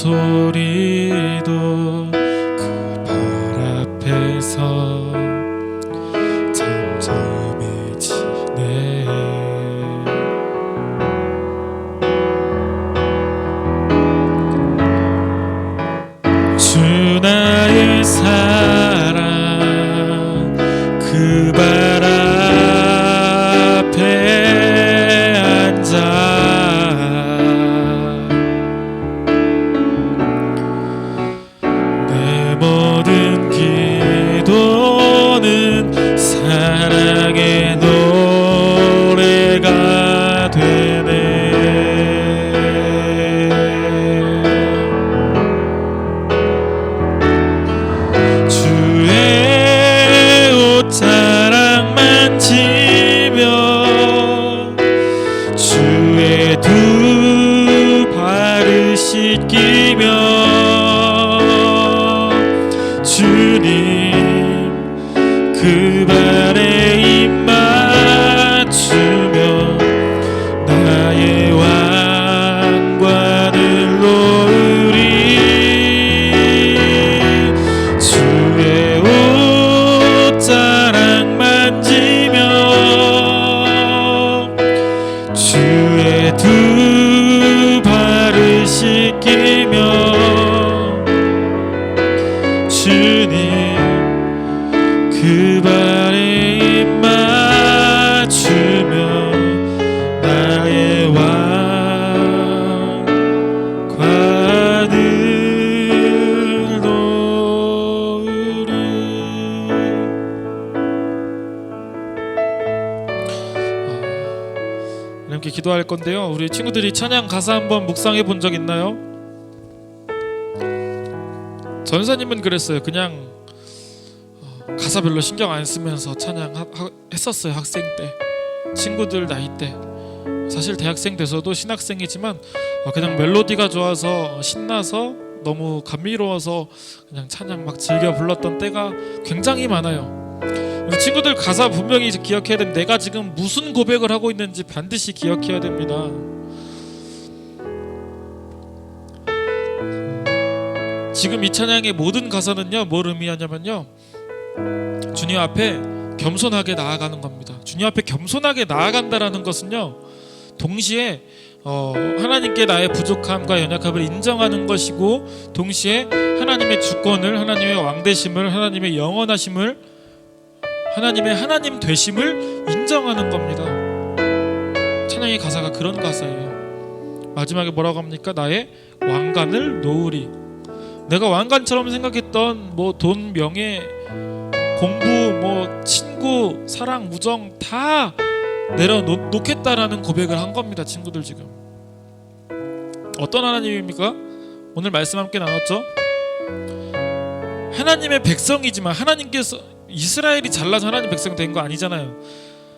그 발 앞에 앉아 내 모든 기도는 사랑의 노래가 되네. 옷자락 만지며 주의 두 발을 씻기며 주님 그 발에 입 맞추며 나의 왕관을 놓으리. 주의 옷자락 만지며 주의 두 발을 씻기며 주님 그 발에 입 맞추며 나의 왕관을 놓으리. 이렇게 기도할 건데요. 우리 친구들이 찬양 가사 한번 묵상해 본 적 있나요? 전사님은 그랬어요. 그냥 가사 별로 신경 안 쓰면서 찬양 했었어요. 학생 때, 친구들 나이 때. 사실 대학생 돼서도 신학생이지만 그냥 멜로디가 좋아서 신나서 너무 감미로워서 그냥 찬양 막 즐겨 불렀던 때가 굉장히 많아요. 우리 친구들 가사 분명히 기억해야 됩니다. 내가 지금 무슨 고백을 하고 있는지 반드시 기억해야 됩니다. 지금 이 찬양의 모든 가사는요, 뭘 의미하냐면요, 주님 앞에 겸손하게 나아가는 겁니다. 주님 앞에 겸손하게 나아간다라는 것은요, 동시에 하나님께 나의 부족함과 연약함을 인정하는 것이고, 동시에 하나님의 주권을, 하나님의 왕되심을, 하나님의 영원하심을, 하나님의 하나님 되심을 인정하는 겁니다. 찬양의 가사가 그런 가사예요. 마지막에 뭐라고 합니까? 나의 왕관을 놓으리. 내가 왕관처럼 생각했던 뭐 돈, 명예, 공부, 뭐 친구, 사랑, 우정 다 내려놓겠다라는 고백을 한 겁니다. 친구들, 지금 어떤 하나님입니까? 오늘 말씀 함께 나눴죠. 하나님의 백성이지만, 하나님께서 이스라엘이 잘나서 하나님 백성 된 거 아니잖아요.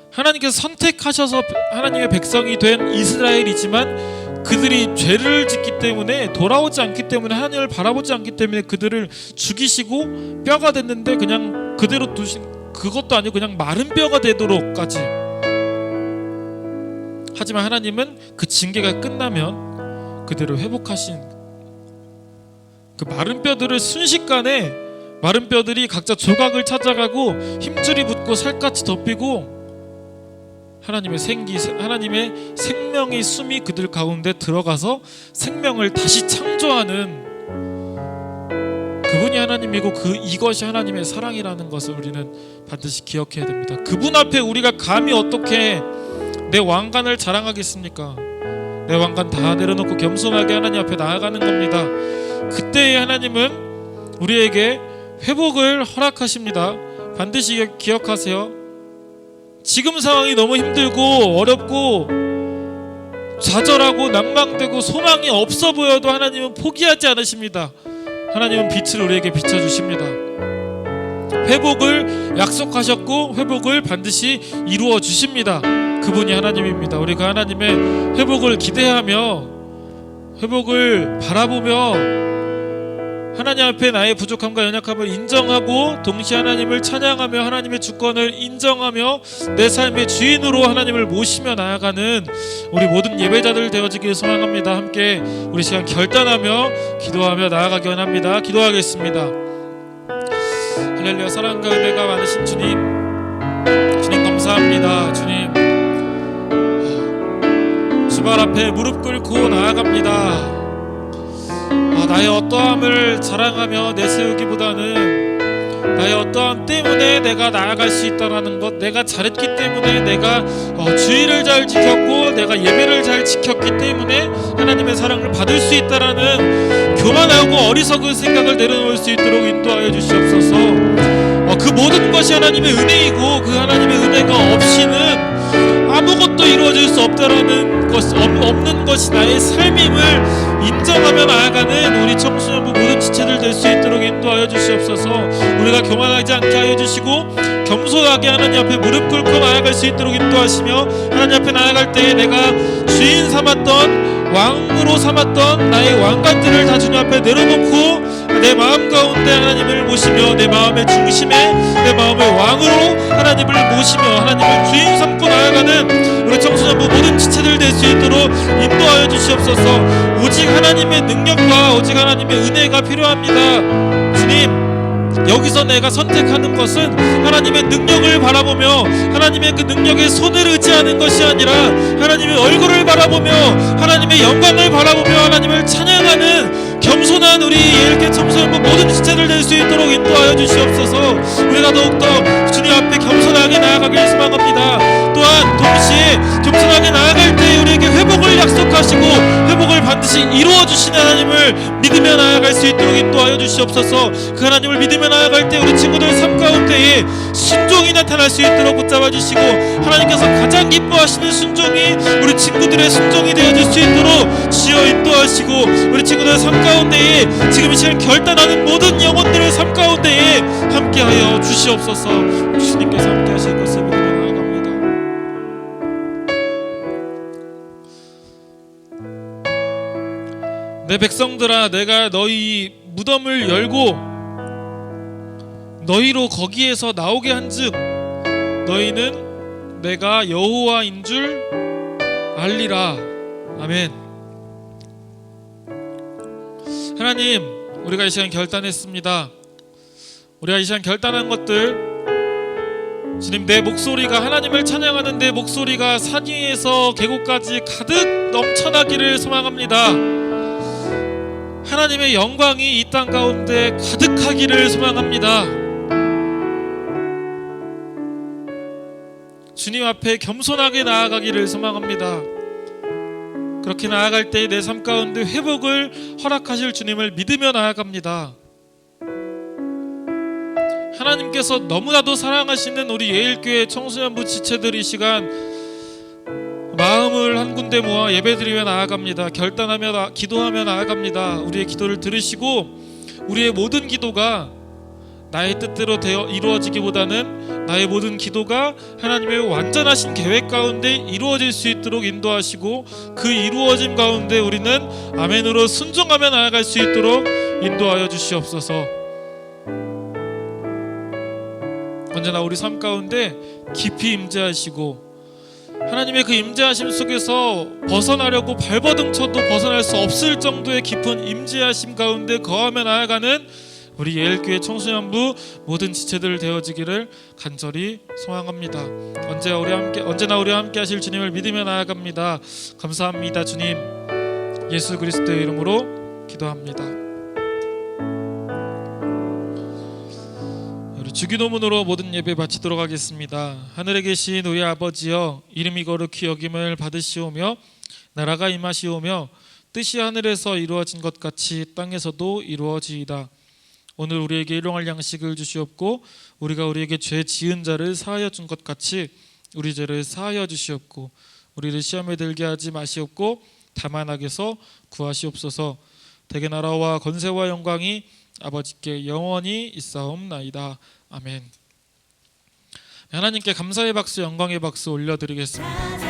하나님께서 선택하셔서 하나님의 백성이 된 이스라엘이지만 그들이 죄를 짓기 때문에, 돌아오지 않기 때문에, 하나님을 바라보지 않기 때문에 그들을 죽이시고 뼈가 됐는데, 그냥 그대로 두신, 그것도 아니고 그냥 마른 뼈가 되도록까지. 하지만 하나님은 그 징계가 끝나면 그대로 회복하신 그 마른 뼈들을 순식간에, 마른 뼈들이 각자 조각을 찾아가고 힘줄이 붙고 살갗이 덮이고 하나님의 생명의 숨이 그들 가운데 들어가서 생명을 다시 창조하는 그분이 하나님이고, 이것이 하나님의 사랑이라는 것을 우리는 반드시 기억해야 됩니다. 그분 앞에 우리가 감히 어떻게 내 왕관을 자랑하겠습니까? 내 왕관 다 내려놓고 겸손하게 하나님 앞에 나아가는 겁니다. 그때의 하나님은 우리에게 회복을 허락하십니다. 반드시 기억하세요. 지금 상황이 너무 힘들고 어렵고 좌절하고 낭망되고 소망이 없어 보여도 하나님은 포기하지 않으십니다. 하나님은 빛을 우리에게 비춰주십니다. 회복을 약속하셨고 회복을 반드시 이루어 주십니다. 그분이 하나님입니다. 우리 그 하나님의 회복을 기대하며, 회복을 바라보며, 하나님 앞에 나의 부족함과 연약함을 인정하고 동시에 하나님을 찬양하며 하나님의 주권을 인정하며 내 삶의 주인으로 하나님을 모시며 나아가는 우리 모든 예배자들 되어지길 소망합니다. 함께 우리 시간 결단하며 기도하며 나아가기 원합니다. 기도하겠습니다. 할렐루야. 사랑과 은혜가 많으신 주님, 주님 감사합니다. 주님, 주발 앞에 무릎 꿇고 나아갑니다. 나의 어떠함을 자랑하며 내세우기보다는 나의 어떠함 때문에 내가 나아갈 수 있다라는 것, 내가 잘했기 때문에, 내가 주의를 잘 지켰고 내가 예배를 잘 지켰기 때문에 하나님의 사랑을 받을 수 있다라는 교만하고 어리석은 생각을 내려놓을 수 있도록 인도하여 주시옵소서. 그 모든 것이 하나님의 은혜이고 그 하나님의 은혜가 없이는 아무것도 이루어질 수 없다라는 없는 것이 나의 삶임을 인정하며 나아가는 우리 청소년부 모든 지체들 될 수 있도록 인도하여 주시옵소서. 우리가 교만하지 않게 하여 주시고 겸손하게 하나님 앞에 무릎 꿇고 나아갈 수 있도록 인도하시며, 하나님 앞에 나아갈 때에 내가 주인 삼았던 왕으로 삼았던 나의 왕관들을 다 주님 앞에 내려놓고 내 마음 가운데 하나님을 모시며 내 마음의 중심에 내 마음의 왕으로 하나님을 모시며 하나님을 주인 삼고 나아가는 우리 청소년부 모든 지체들 될 수 있도록 인도하여 주시옵소서. 오직 하나님의 능력과 오직 하나님의 은혜가 필요합니다. 주님, 여기서 내가 선택하는 것은 하나님의 능력을 바라보며 하나님의 그 능력에 손을 의지하는 것이 아니라 하나님의 얼굴을 바라보며 하나님의 영광을 바라보며 하나님을 찬양하는 겸손한 우리 예일교회 청소년부 모든 지체들 될 수 있도록 인도하여 주시옵소서. 우리가 더욱더 주님 앞에 겸손하게 나아가길 소망합니다. 또한 동시에 겸손하게 나아갈 때 우리에게 회복을 약속하시고 회복을 반드시 이루어 주시는 하나님을 믿으며 나아갈 수 있도록 인도하여 주시옵소서. 그 하나님을 믿으며 나아갈 때 우리 친구들 삶 가운데에 순종이 나타날 수 있도록 붙잡아 주시고, 하나님께서 가장 기뻐하시는 순종이 우리 친구들의 순종이 되어질 수 있도록 지어 인도하시고, 우리 친구들 삶 가운데에 지금 이 시간 결단하는 모든 영혼들의 삶 가운데에 함께하여 주시옵소서. 주님께서 함께하실 것을 믿으며 나아갑니다. 내 백성들아, 내가 너희 무덤을 열고 너희로 거기에서 나오게 한즉 너희는 내가 여호와인 줄 알리라. 아멘. 하나님, 우리가 이 시간 결단했습니다. 우리가 이 시간 결단한 것들, 주님, 내 목소리가 하나님을 찬양하는 내 목소리가 산 위에서 계곡까지 가득 넘쳐나기를 소망합니다. 하나님의 영광이 이 땅 가운데 가득하기를 소망합니다. 주님 앞에 겸손하게 나아가기를 소망합니다. 그렇게 나아갈 때 내 삶 가운데 회복을 허락하실 주님을 믿으며 나아갑니다. 하나님께서 너무나도 사랑하시는 우리 예일교회 청소년부 지체들 이 시간 마음을 한 군데 모아 예배드리며 나아갑니다. 결단하며 기도하며 나아갑니다. 우리의 기도를 들으시고 우리의 모든 기도가 나의 뜻대로 이루어지기보다는 나의 모든 기도가 하나님의 완전하신 계획 가운데 이루어질 수 있도록 인도하시고, 그 이루어짐 가운데 우리는 아멘으로 순종하며 나아갈 수 있도록 인도하여 주시옵소서. 언제나 우리 삶 가운데 깊이 임재하시고 하나님의 그 임재하심 속에서 벗어나려고 발버둥 쳐도 벗어날 수 없을 정도의 깊은 임재하심 가운데 거하며 나아가는 우리 예일교회 청소년부 모든 지체들 되어지기를 간절히 소망합니다. 언제나 우리와 함께 하실 주님을 믿으며 나아갑니다. 감사합니다. 주님, 예수 그리스도의 이름으로 기도합니다. 우리 주기도문으로 모든 예배 바치도록 하겠습니다. 하늘에 계신 우리 아버지여, 이름이 거룩히 여김을 받으시오며 나라가 임하시오며 뜻이 하늘에서 이루어진 것 같이 땅에서도 이루어지이다. 오늘 우리에게 일용할 양식을 주시옵고 우리가 우리에게 죄 지은 자를 사하여 준 것 같이 우리 죄를 사하여 주시옵고 우리를 시험에 들게 하지 마시옵고 다만 악에서 구하시옵소서. 대개 나라와 권세와 영광이 아버지께 영원히 있사옵나이다. 아멘. 하나님께 감사의 박수, 영광의 박수 올려드리겠습니다.